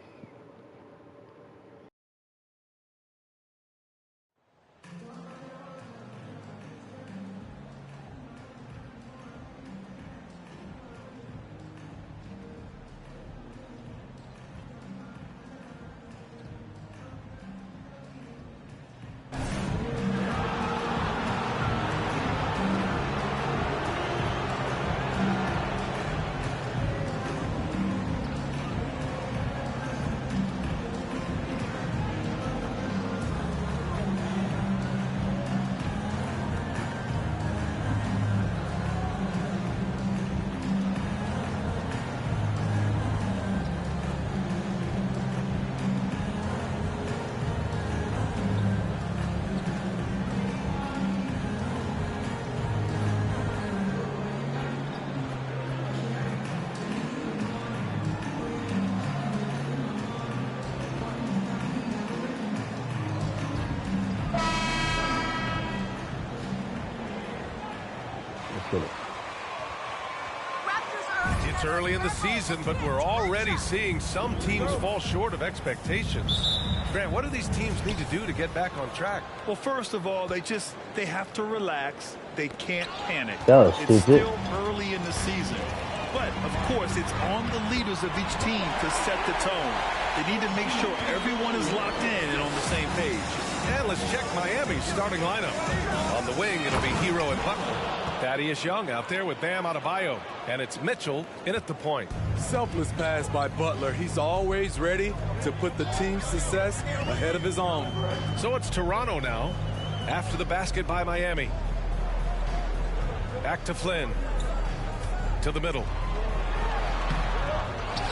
It's early in the season, but we're already seeing some teams fall short of expectations. Grant, what do these teams need to do to get back on track? Well, first of all, they have to relax. They can't panic. It's It's still early in the season. But, of course, it's on the leaders of each team to set the tone. They need to make sure everyone is locked in and on the same page. And let's check Miami's starting lineup. On the wing, it'll be Hero and Butler. Thaddeus Young out there with Bam Adebayo. And it's Mitchell in at the point. Selfless pass by Butler. He's always ready to put the team's success ahead of his own. So it's Toronto now, after the basket by Miami. Back to Flynn. To the middle.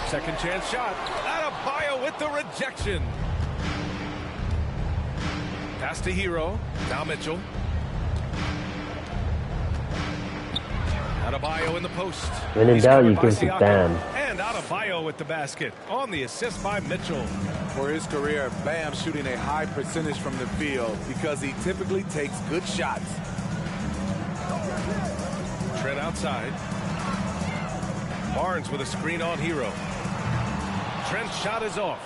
Second chance shot. Adebayo with the rejection. Pass to Hero. Now Mitchell. Adebayo in the post. When in doubt, you give it Bam. And Adebayo with the basket on the assist by Mitchell. For his career, Bam shooting a high percentage from the field because he typically takes good shots. Trent outside. Barnes with a screen on Hero. Trent's shot is off.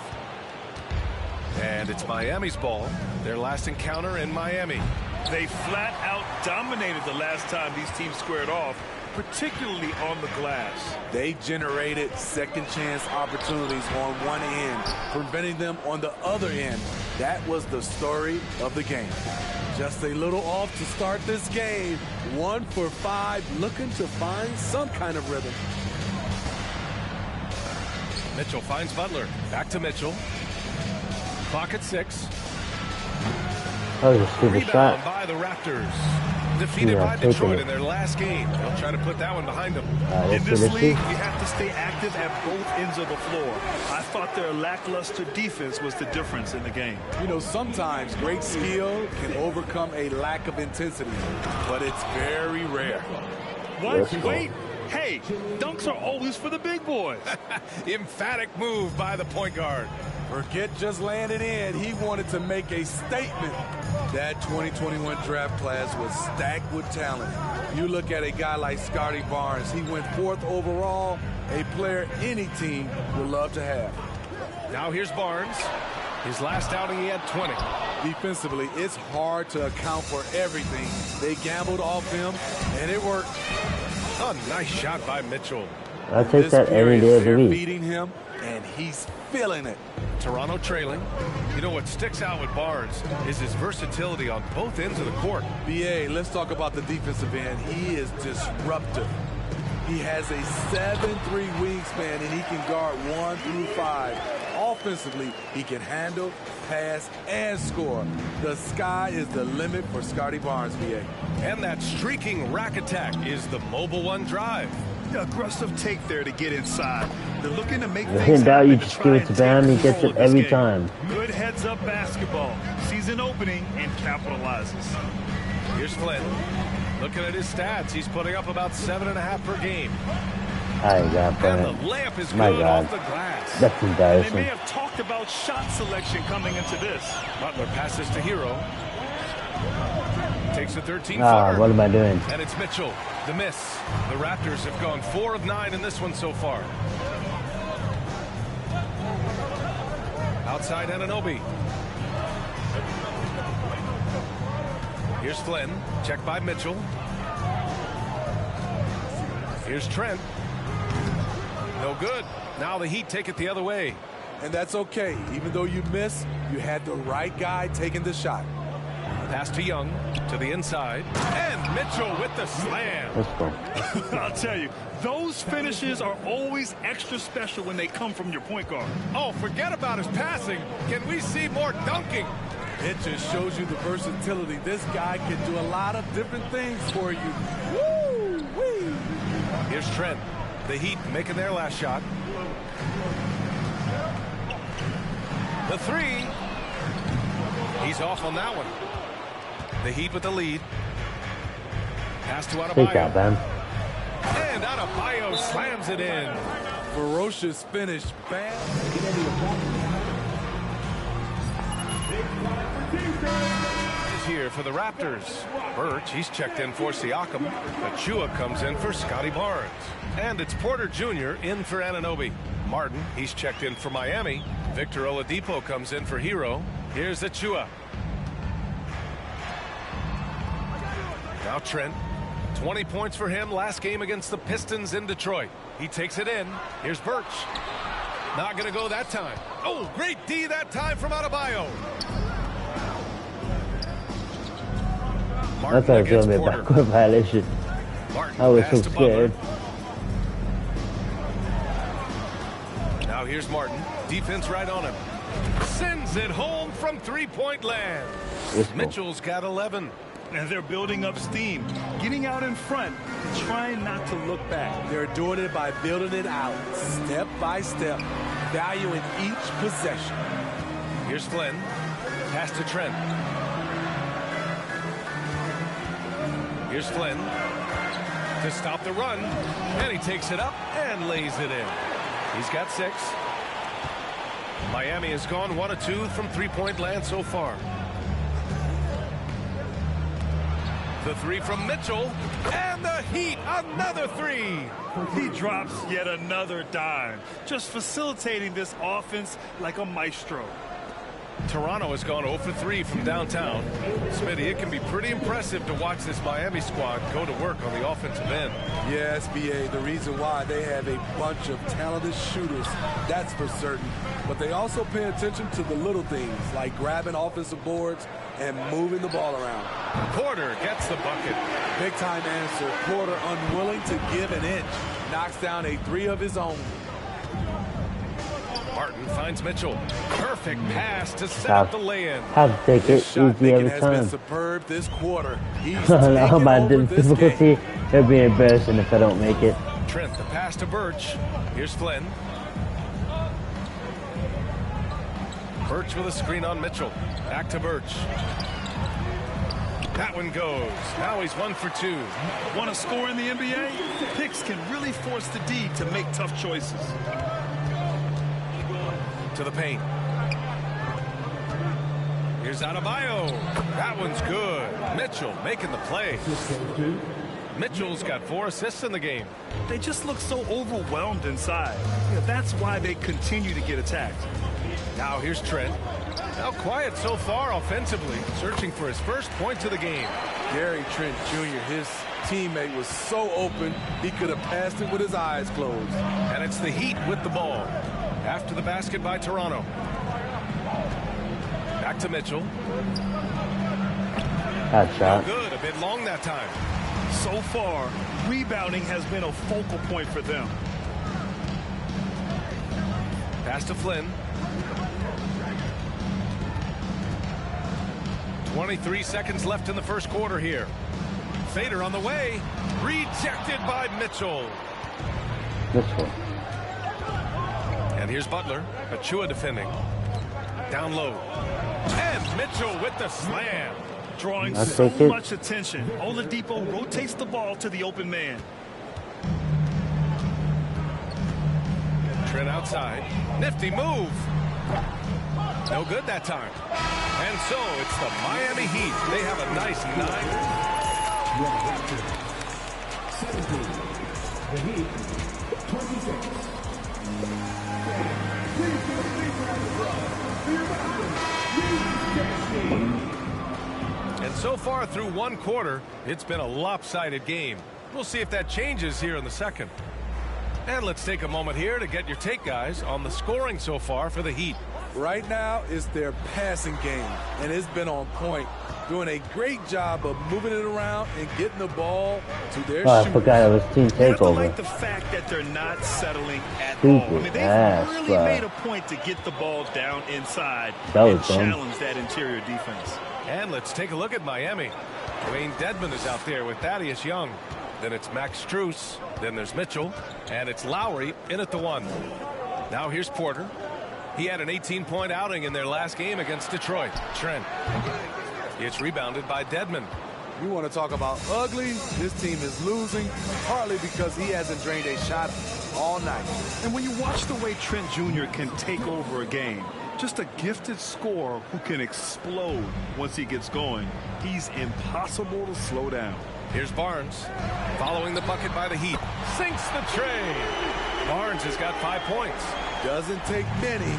And it's Miami's ball. Their last encounter in Miami. They flat out dominated the last time these teams squared off, particularly on the glass. They generated second chance opportunities on one end, preventing them on the other end. That was the story of the game. Just a little off to start this game. 1 for 5, looking to find some kind of rhythm. Mitchell finds Butler. Back to Mitchell. Clock at 6. That was a stupid Rebound shot. by the Raptors. Defeated by Detroit in their last game. They'll try to put that one behind them. In this league, you have to stay active at both ends of the floor. I thought their lackluster defense was the difference in the game. You know, sometimes great skill can overcome a lack of intensity, but it's very rare. What? Wait. Hey, dunks are always for the big boys. Emphatic move by the point guard. Forget just landing in. He wanted to make a statement. That 2021 draft class was stacked with talent. You look at a guy like Scotty Barnes. He went 4th overall, a player any team would love to have. Now here's Barnes. His last outing, he had 20. Defensively, it's hard to account for everything. They gambled off him, and it worked. A nice shot by Mitchell. I'll take that any day of the week. Feeding him, and he's feeling it. Toronto trailing. You know what sticks out with Barnes is his versatility on both ends of the court. BA, let's talk about the defensive end. He is disruptive. He has a 7'3" wingspan, and he can guard 1 through 5. Offensively, he can handle, pass, and score. The sky is the limit for Scotty Barnes, BA. And that streaking rack attack is the Mobile One drive. Aggressive take there to get inside. They're looking to make In things doubt, happen you to just try give it and to take Bam. He gets control it of this every game. time. Good heads-up basketball. Sees an opening and capitalizes. Here's Flynn. Looking at his stats, he's putting up about 7.5 per game. I got And burned. the layup is My good God. off the glass. That's They may embarrassing. have talked about shot selection coming into this. Butler passes to Hero. Takes a 13 Ah, footer. what am I doing? And it's Mitchell. The miss. The Raptors have gone 4 of 9 in this one so far. Outside Anunoby. Here's Flynn. Checked by Mitchell. Here's Trent. No good. Now the Heat take it the other way. And that's okay. Even though you miss, you had the right guy taking the shot. Pass to Young. To the inside. And Mitchell with the slam. Let's go. I'll tell you, those finishes are always extra special when they come from your point guard. Oh, forget about his passing. Can we see more dunking? It just shows you the versatility. This guy can do a lot of different things for you. Woo-wee. Here's Trent. The Heat making their last shot. The three. He's off on that one. The Heat with the lead. Pass to Adebayo. Take that, Bam. And Adebayo slams it in. Ferocious finish. Bam. Is here for the Raptors. Birch, he's checked in for Siakam. Achua comes in for Scotty Barnes. And it's Porter Jr. in for Anunoby. Martin, he's checked in for Miami. Victor Oladipo comes in for Hero. Here's Achua. Now Trent. 20 points for him last game against the Pistons in Detroit. He takes it in. Here's Birch. Not going to go that time. Oh, great D that time from Adebayo. I thought it was going to be a backward violation. I was so scared. Now here's Martin. Defense right on him. Sends it home from three-point land. Mitchell's got 11. And they're building up steam, getting out in front, and trying not to look back. They're doing it by building it out, step by step, valuing each possession. Here's Flynn. Pass to Trent. Here's Flynn to stop the run. And he takes it up and lays it in. He's got 6. Miami has gone 1 of 2 from three-point land so far. The three from Mitchell, and the Heat, another 3. He drops yet another dime, just facilitating this offense like a maestro. Toronto has gone 0 for 3 from downtown. Smitty, it can be pretty impressive to watch this Miami squad go to work on the offensive end. Yes, BA, the reason why they have a bunch of talented shooters, that's for certain. But they also pay attention to the little things, like grabbing offensive boards and moving the ball around. Porter gets the bucket. Big time answer. Porter unwilling to give an inch. Knocks down a 3 of his own. Martin finds Mitchell. Perfect pass to set up the lay-in. Have to take it easy every has time. been superb this quarter. He's No, my over this difficulty. game. It'll be embarrassing if I don't make it. Trent, the pass to Birch. Here's Flynn. Birch with a screen on Mitchell. Back to Birch. That one goes. Now he's 1 for 2. Want to score in the NBA? Picks can really force the D to make tough choices. To the paint. Here's Adebayo. That one's good. Mitchell making the play. Mitchell's got 4 assists in the game. They just look so overwhelmed inside. Yeah, that's why they continue to get attacked. Now here's Trent. Now quiet so far offensively, searching for his first points of the game. Gary Trent Jr., his teammate, was so open, he could have passed it with his eyes closed. And it's the Heat with the ball. After the basket by Toronto. Back to Mitchell. Hot shot. No good, a bit long that time. So far, rebounding has been a focal point for them. Pass to Flynn. 23 seconds left in the first quarter here. Fader on the way. Rejected by Mitchell. Mitchell. And here's Butler. Achua defending. Down low. And Mitchell with the slam. Drawing I'll so take it. much attention. Oladipo rotates the ball to the open man. Trent outside. Nifty move. No good that time. And so it's the Miami Heat. They have a nice 9. The Heat, 26. And so far through one quarter, it's been a lopsided game. We'll see if that changes here in the second. And let's take a moment here to get your take, guys, on the scoring so far for the Heat. Right now, it's their passing game, and it's been on point. Doing a great job of moving it around and getting the ball to their shooters. I forgot it was team You have to takeover. like the fact that they're not settling at Stupid all. I mean, they've ass, really bro. made a point to get the ball down inside That was and dumb. challenge that interior defense. And let's take a look at Miami. Wayne Dedmon is out there with Thaddeus Young. Then it's Max Strus. Then there's Mitchell. And it's Lowry in at the 1. Now here's Porter. He had an 18-point outing in their last game against Detroit. Trent. It's rebounded by Dedmon. You want to talk about ugly? This team is losing, partly because he hasn't drained a shot all night. And when you watch the way Trent Jr. can take over a game, just a gifted scorer who can explode once he gets going, he's impossible to slow down. Here's Barnes. Following the bucket by the Heat. Sinks the tray. Barnes has got 5 points. Doesn't take many.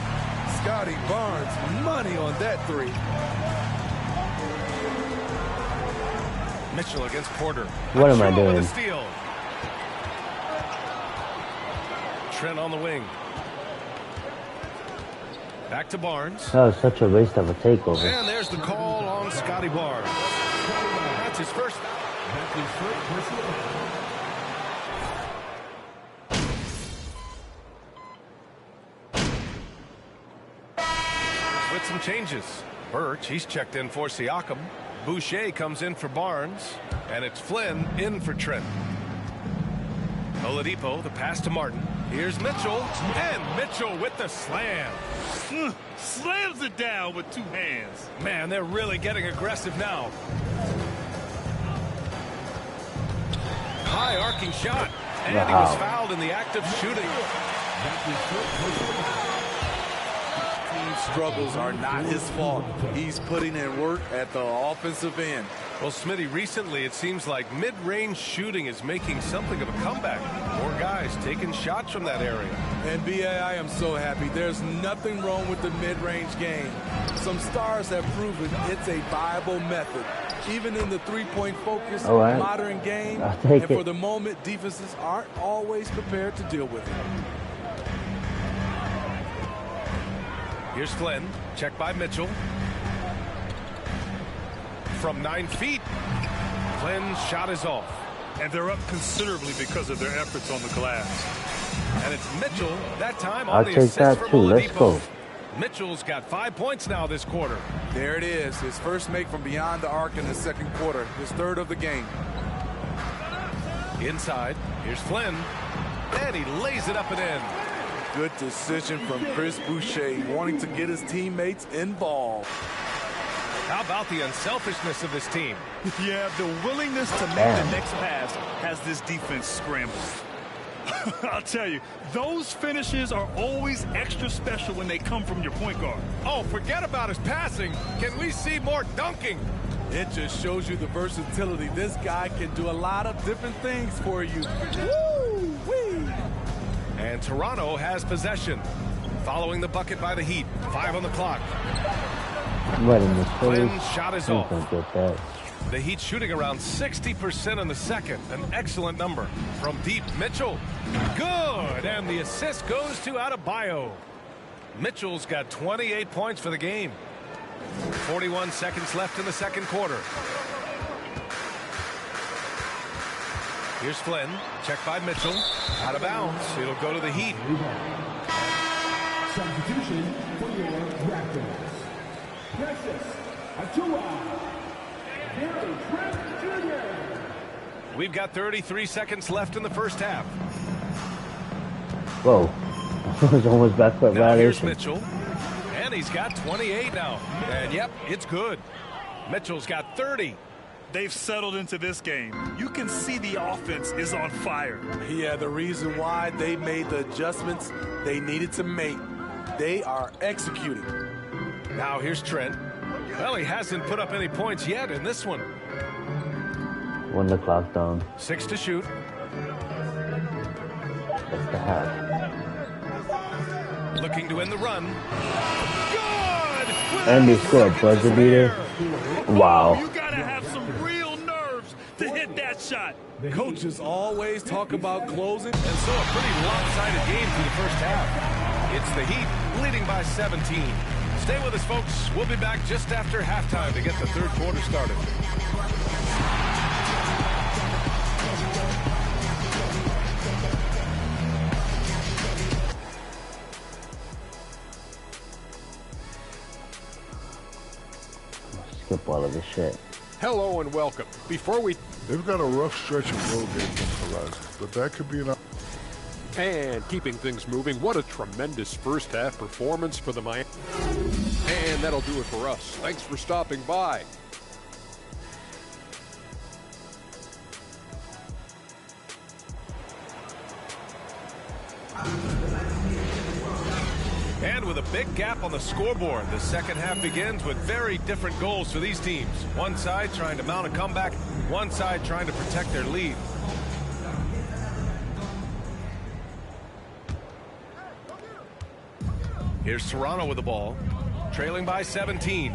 Scotty Barnes, money on that 3. Mitchell against Porter. What am I Achua doing? with a steal. Trent on the wing. Back to Barnes. That was such a waste of a takeover. And there's the call on Scotty Barnes. That's his first. With some changes. Birch, he's checked in for Siakam. Boucher comes in for Barnes. And it's Flynn in for Trent. Oladipo, the pass to Martin. Here's Mitchell. And Mitchell with the slam. Slams it down with 2 hands. Man, they're really getting aggressive now. High arcing shot. And he was fouled in the act of shooting. Team struggles are not his fault. He's putting in work at the offensive end. Well, Smitty, recently it seems like mid-range shooting is making something of a comeback. More guys taking shots from that area. And B.A., I am so happy. There's nothing wrong with the mid-range game. Some stars have proven it's a viable method. Even in the three-point focus modern game, and for the moment, defenses aren't always prepared to deal with it. Here's Flynn, checked by Mitchell. From 9 feet, Flynn's shot is off. And they're up considerably because of their efforts on the glass. And it's Mitchell, that time on I'll the take assist that from too. Let's Oladipo. go. Mitchell's got 5 points now this quarter. There it is. His first make from beyond the arc in the second quarter. His 3rd of the game. Inside, here's Flynn. And he lays it up and in. Good decision from Chris Boucher, wanting to get his teammates involved. How about the unselfishness of this team? Yeah, the willingness to make the next pass has this defense scrambled. I'll tell you, those finishes are always extra special when they come from your point guard. Oh, forget about his passing. Can we see more dunking? It just shows you the versatility. This guy can do a lot of different things for you. Woo-wee. And Toronto has possession. Following the bucket by the Heat. 5 on the clock. Right in the face. Flynn's shot is off. Get that. The Heat shooting around 60% in the second. An excellent number. From deep, Mitchell. Good. And the assist goes to Adebayo. Mitchell's got 28 points for the game. 41 seconds left in the second quarter. Here's Flynn. Check by Mitchell. Out of bounds. It'll go to the Heat. Substitution for your Raptors. Precious Achiuwa. Gary Trent Jr. We've got 33 seconds left in the first half. Whoa. It was almost backcourt Now here's violation. Mitchell. And he's got 28 now. And yep, it's good. Mitchell's got 30. They've settled into this game. You can see the offense is on fire. Yeah, the reason why they made the adjustments they needed to make. They are executing. Now here's Trent. Well, he hasn't put up any points yet in this one. When the clock down. 6 to shoot. That's the half. Looking to end the run. Good! And they score a buzzer beater. Wow. You gotta have some real nerves to hit that shot. Coaches always talk about closing. And so a pretty lopsided game through the first half. It's the Heat leading by 17. Stay with us, folks. We'll be back just after halftime to get the third quarter started. Skip all of this shit. Hello and welcome. Before we... They've got a rough stretch of road games on the horizon, but that could be an... And keeping things moving, what a tremendous first half performance for the Miami. And that'll do it for us. Thanks for stopping by. And with a big gap on the scoreboard, the second half begins with very different goals for these teams. One side trying to mount a comeback, one side trying to protect their lead. Here's Toronto with the ball, trailing by 17.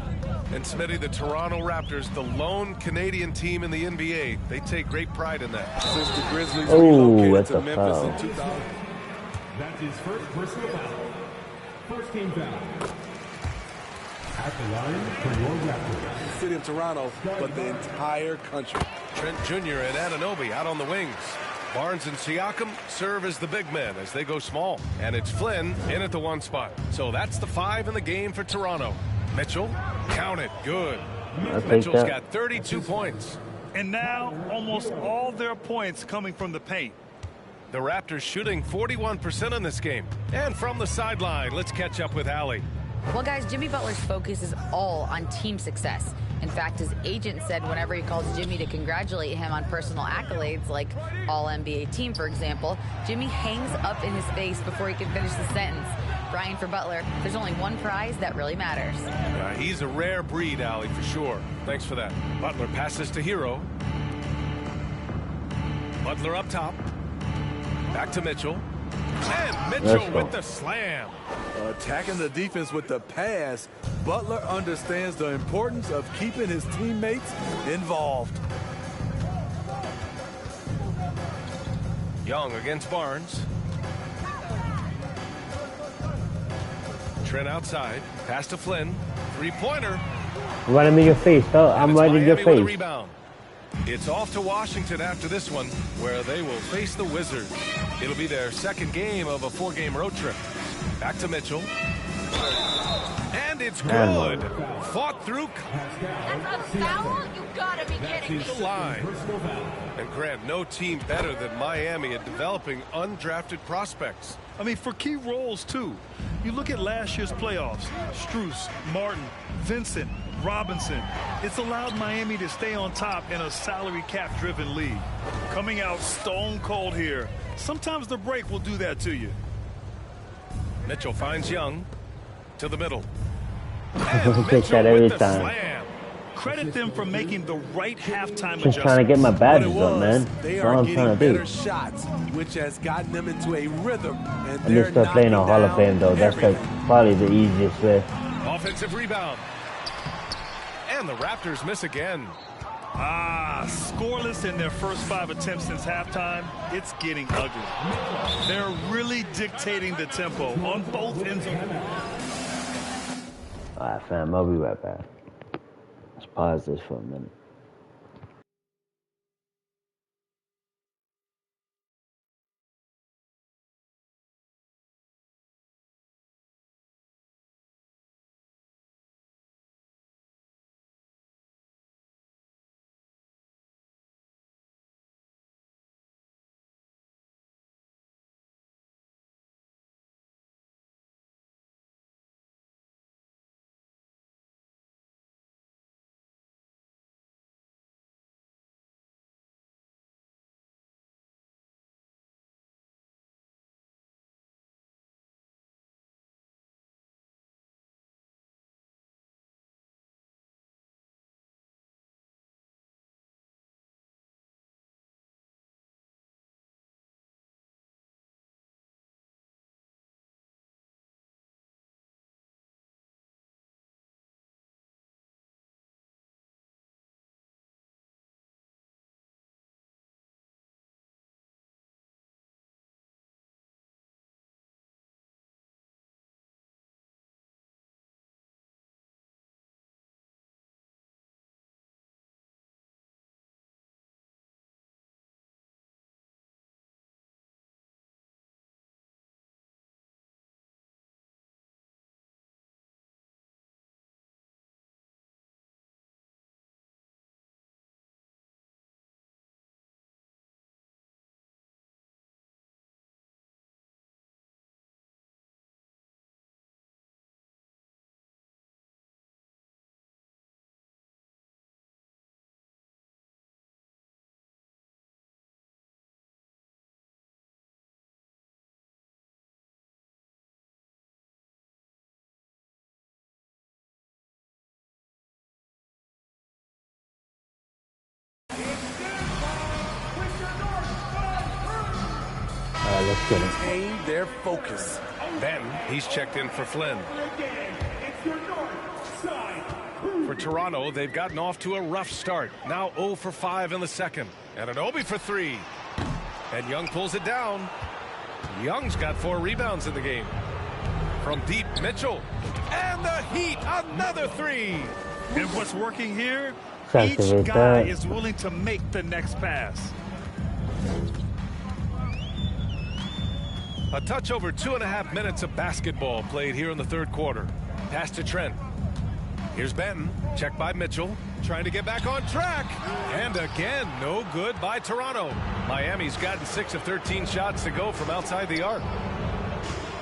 And Smitty, the Toronto Raptors, the lone Canadian team in the NBA. They take great pride in that. Since the Grizzlies relocated that's to Memphis foul. in 2000. That's his first personal foul. First team foul. At the line for your Raptors. The city of Toronto, but the entire country. Trent Jr. and Anunoby out on the wings. Barnes and Siakam serve as the big men as they go small. And it's Flynn in at the one spot. So that's the 5 in the game for Toronto. Mitchell, count it, good. Mitchell's got 32 points. And now almost all their points coming from the paint. The Raptors shooting 41% in this game. And from the sideline, let's catch up with Allie. Well, guys, Jimmy Butler's focus is all on team success. In fact, his agent said whenever he calls Jimmy to congratulate him on personal accolades, like All-NBA team, for example, Jimmy hangs up in his face before he can finish the sentence. Brian, for Butler, there's only one prize that really matters. He's a rare breed, Allie, for sure. Thanks for that. Butler passes to Hero. Butler up top. Back to Mitchell. And Mitchell with the slam. Attacking the defense with the pass, Butler understands the importance of keeping his teammates involved. Young against Barnes. Trent outside. Pass to Flynn. Three-pointer. Right in your face, huh? I'm right in your Miami with a face. rebound. It's off to Washington after this one, where they will face the Wizards. It'll be their second game of a 4-game road trip. Back to Mitchell. And it's good. Fought through. That's a foul? You gotta be kidding me. The line. And Grant, no team better than Miami at developing undrafted prospects. I mean, for key roles, too. You look at last year's playoffs. Strus, Martin, Vincent, Robinson. It's allowed Miami to stay on top in a salary cap-driven league. Coming out stone cold here. Sometimes the break will do that to you. Mitchell finds Young to the middle. I take that every time. Slam. Credit them for making the right halftime Just trying to get my badges up, man. They That's all are I'm getting trying to do. better shots, which has gotten them into a rhythm. And And they start playing on Hall of Fame, though. That's like probably the easiest way. Offensive rebound. And the Raptors miss again. Scoreless in their first 5 attempts since halftime. It's getting ugly. They're really dictating the tempo on both ends of the Alright, fam, I'll be right back. Let's pause this for a minute. Let's get it. Maintain their focus. Then he's checked in for Flynn. For Toronto, they've gotten off to a rough start. Now 0 for 5 in the second. And an Obi for 3. And Young pulls it down. Young's got 4 rebounds in the game. From deep, Mitchell. And the Heat, another 3. And what's working here? Each guy is willing to make the next pass. A touch over 2.5 minutes of basketball played here in the third quarter. Pass to Trent. Here's Benton. Checked by Mitchell. Trying to get back on track. And again, no good by Toronto. Miami's gotten 6 of 13 shots to go from outside the arc.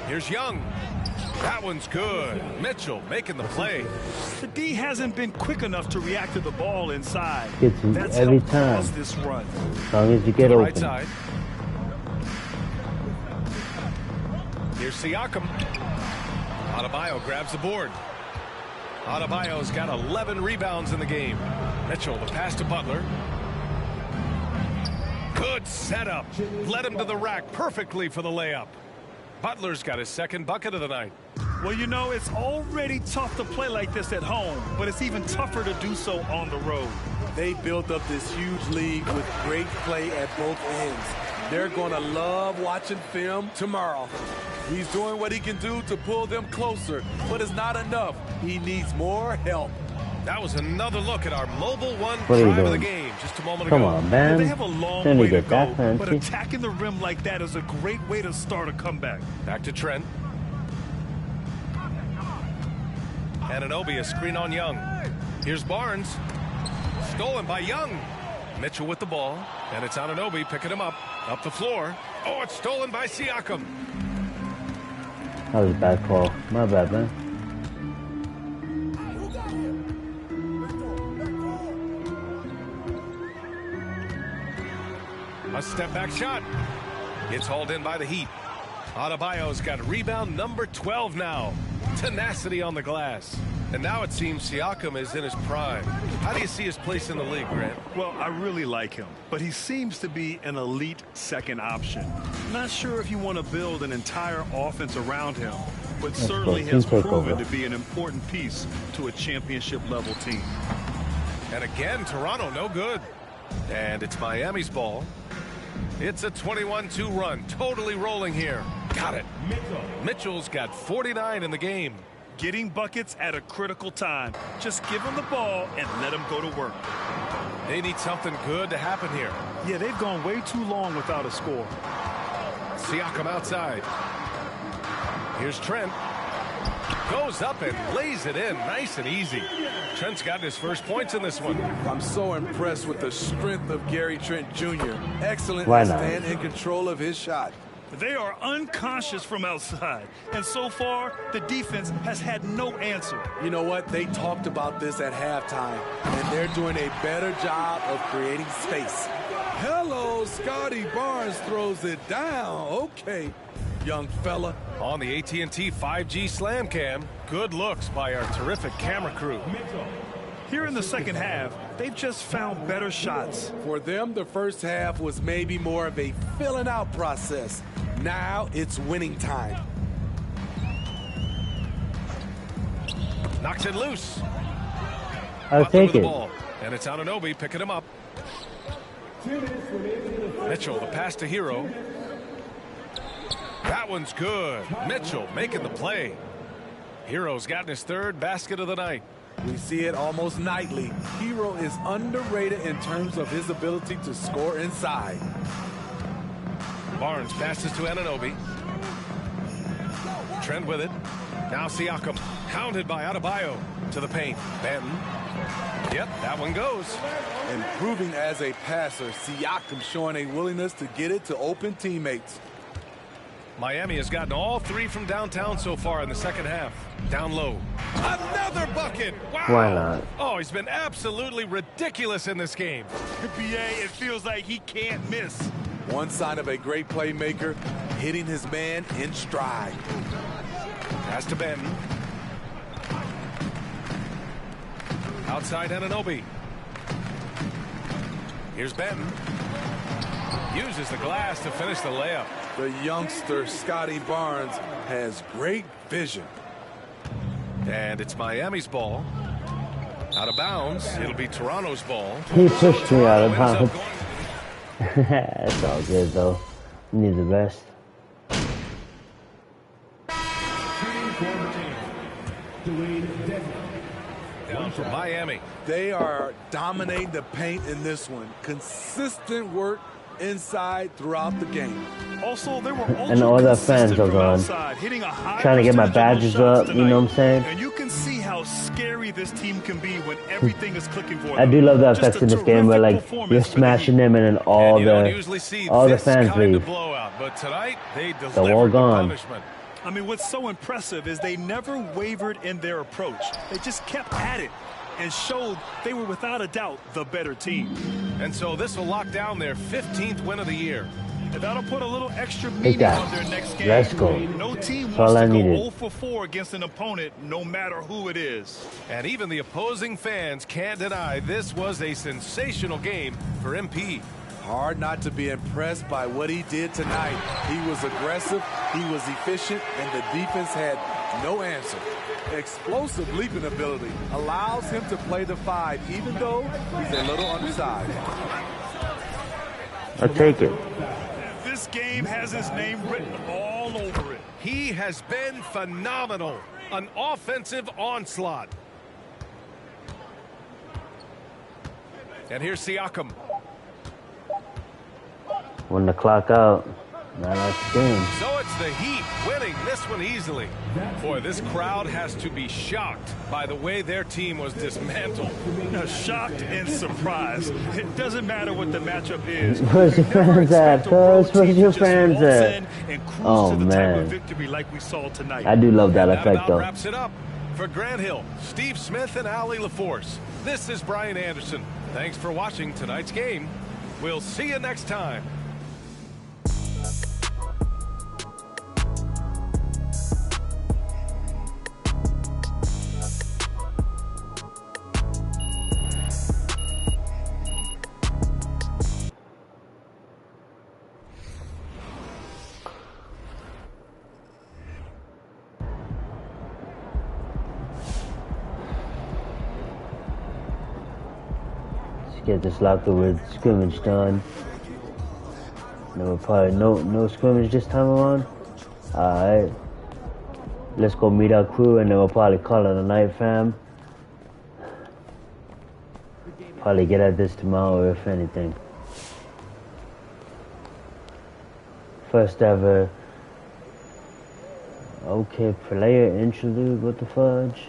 Here's Young. That one's good. Mitchell making the play. The D hasn't been quick enough to react to the ball inside. Gets him That's every time. Pause this run. As long as you get open. Right side. Here's Siakam. Adebayo grabs the board. Adebayo's got 11 rebounds in the game. Mitchell, the pass to Butler. Good setup. Led him to the rack perfectly for the layup. Butler's got his second bucket of the night. Well, you know, it's already tough to play like this at home, but it's even tougher to do so on the road. They built up this huge lead with great play at both ends. They're going to love watching film tomorrow. He's doing what he can do to pull them closer, but it's not enough. He needs more help. That was another look at our mobile one What are you drive of the doing? game just a moment Come ago. on, man. They have a long Then way you to get that go, but fancy. attacking the rim like that is a great way to start a comeback. Back to Trent. Anunoby, a screen on Young. Here's Barnes. Stolen by Young. Mitchell with the ball. And it's Anunoby picking him up the floor. Oh, it's stolen by Siakam. That was a bad call. My bad, man. A step back shot. It's hauled in by the Heat. Adebayo's got rebound number 12 now. Tenacity on the glass. And now it seems Siakam is in his prime. How do you see his place in the league, Grant? Well, I really like him, but he seems to be an elite second option. Not sure if you want to build an entire offense around him, but certainly has proven to be an important piece to a championship-level team. And again, Toronto no good. And it's Miami's ball. It's a 21-2 run. Totally rolling here. Got it. Mitchell's got 49 in the game. Getting buckets at a critical time. Just give him the ball and let him go to work. They need something good to happen here. Yeah, they've gone way too long without a score. Siakam outside. Here's Trent. Goes up and lays it in nice and easy. Trent's gotten his first points in this one. I'm so impressed with the strength of Gary Trent Jr. Excellent Why to not? stand in control of his shot. They are unconscious from outside, and so far the defense has had no answer. You know what? They talked about this at halftime, and they're doing a better job of creating space. Hello, Scotty Barnes throws it down. Okay, young fella. On the AT&T 5G Slam Cam, good looks by our terrific camera crew. Here in the second half, they've just found better shots. For them, the first half was maybe more of a filling out process. Now it's winning time. Knocks it loose. I'll take it. Ball, and it's Anunoby picking him up. Mitchell, the pass to Hero. That one's good. Mitchell making the play. Hero's gotten his third basket of the night. We see it almost nightly. Hero is underrated in terms of his ability to score inside. Barnes passes to Anunoby. Trent with it. Now Siakam. Hounded by Adebayo. To the paint. Benton. Yep, that one goes. Improving as a passer, Siakam showing a willingness to get it to open teammates. Miami has gotten all three from downtown so far in the second half. Down low. Another bucket. Wow. Why not? Oh, he's been absolutely ridiculous in this game. BA, it feels like he can't miss. One sign of a great playmaker, hitting his man in stride. Pass to Benton. Outside Anunoby. Here's Benton. Uses the glass to finish the layup. The youngster, Scotty Barnes, has great vision. And it's Miami's ball. Out of bounds. It'll be Toronto's ball. He pushed me out of bounds. It's all good, though. Need the best. Down from Miami. They are dominating the paint in this one. Consistent work inside throughout the game. Also, they were and all the fans are gone. Trying to get my badges up, you know what I'm saying? And you can see how scary this team can be when everything is clicking for them. I do love the effects in this game where like you're smashing them and then all the fans leave. But tonight they they're all gone. I mean, what's so impressive is they never wavered in their approach. They just kept at it and showed they were without a doubt the better team. And so this will lock down their 15th win of the year. And that'll put a little extra meaning on their next game. Let's go. No team That's wants all I to go needed. 0 for 4 against an opponent, no matter who it is. And even the opposing fans can't deny this was a sensational game for MP. Hard not to be impressed by what he did tonight. He was aggressive, he was efficient, and the defense had no answer. Explosive leaping ability allows him to play the 5, even though he's a little undersized. I'll take it. This game has his name written all over it. He has been phenomenal. An offensive onslaught. And here's Siakam. When the clock out, now that's the game. So it's the Heat winning this one easily. Boy, this crowd has to be shocked by the way their team was dismantled. Shocked and surprised. It doesn't matter what the matchup is. Where's your fans at, cuz? Where's your fans at? Oh, man. Victory like we saw tonight. I do love that effect, though. That wraps it up. For Grant Hill, Steve Smith, and Ali LaForce, this is Brian Anderson. Thanks for watching tonight's game. We'll see you next time. get this locker with scrimmage done. There will probably no scrimmage this time around. Alright. Let's go meet our crew and then we'll probably call it a night, fam. Probably get at this tomorrow if anything. First ever. Okay, player interlude, what the fudge?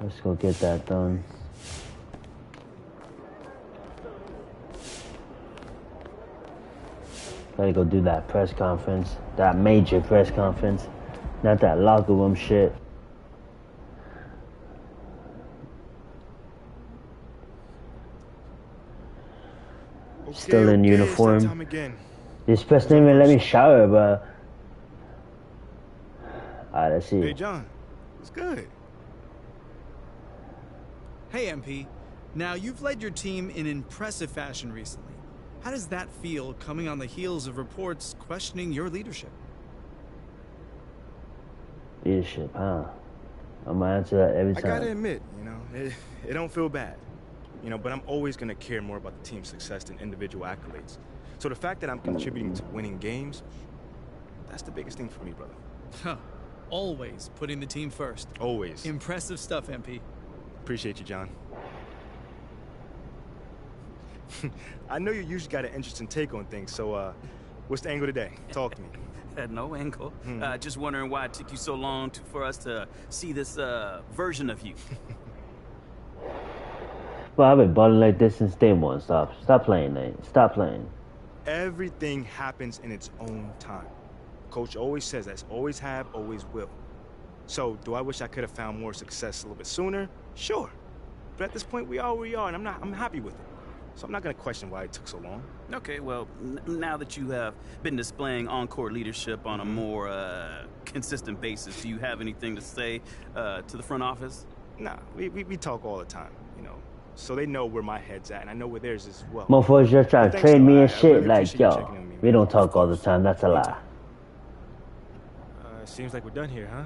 Let's go get that done. Gotta go do that press conference. That major press conference. Not that locker room shit. Still in uniform. This press didn't even let me shower, but... Alright, let's see. Hey, John. It's good. Hey, MP. Now, you've led your team in impressive fashion recently. How does that feel coming on the heels of reports questioning your leadership? Leadership, huh? I'm gonna answer that every time. I gotta admit, you know, it don't feel bad. You know, but I'm always gonna care more about the team's success than individual accolades. So the fact that I'm contributing to winning games, that's the biggest thing for me, brother. Huh. Always putting the team first. Always. Impressive stuff, MP. Appreciate you, John. I know you usually got an interesting take on things, so what's the angle today? Talk to me. No angle. Just wondering why it took you so long for us to see this version of you. Well, I've been balling like this since day one. Stop playing, Nate. Stop playing. Everything happens in its own time. Coach always says that's always have, always will. So, do I wish I could have found more success a little bit sooner? Sure. But at this point, we are where we are, and I'm happy with it. So I'm not going to question why it took so long. Okay, well, now that you have been displaying on-court leadership on a more consistent basis, do you have anything to say to the front office? Nah, we talk all the time, you know. So they know where my head's at, and I know where theirs is as well. Motherfuckers just trying to trade me and shit. Really like, yo, we don't talk all the time. That's a lie. Seems like we're done here, huh?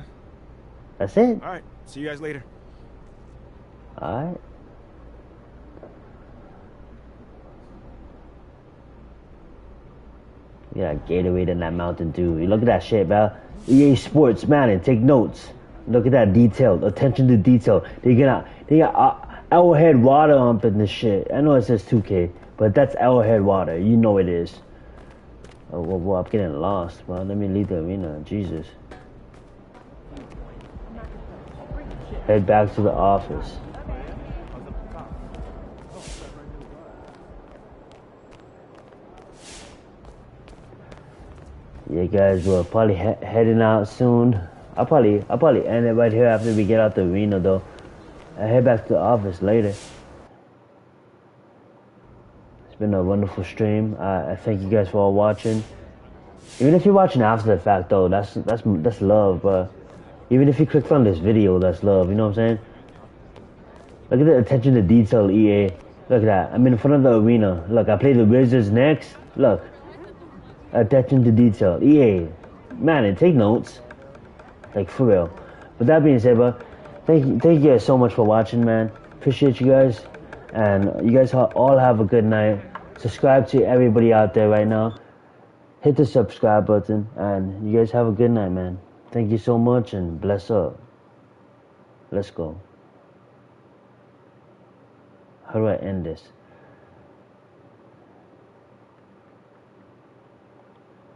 That's it. All right. See you guys later. All right. Yeah, Gatorade and that Mountain Dew. You look at that shit, bro. EA Sports, man, take notes. Look at that detail. Attention to detail. They got Arrowhead water up in this shit. I know it says 2K, but that's Arrowhead water. You know it is. Oh, well, I'm getting lost, bro. Let me leave the arena. Jesus. Head back to the office. Yeah, guys, we're probably heading out soon. I'll probably end it right here after we get out the arena, though. I head back to the office later. It's been a wonderful stream. I thank you guys for all watching. Even if you're watching after the fact, though, that's love. But even if you clicked on this video, that's love. You know what I'm saying? Look at the attention to detail, EA. Look at that. I'm in front of the arena. Look, I play the Wizards next. Look. Attention to detail. EA. Man, take notes. Like, for real. With that being said, bro, thank you guys so much for watching, man. Appreciate you guys. And you guys all have a good night. Subscribe to everybody out there right now. Hit the subscribe button. And you guys have a good night, man. Thank you so much and bless up. Let's go. How do I end this?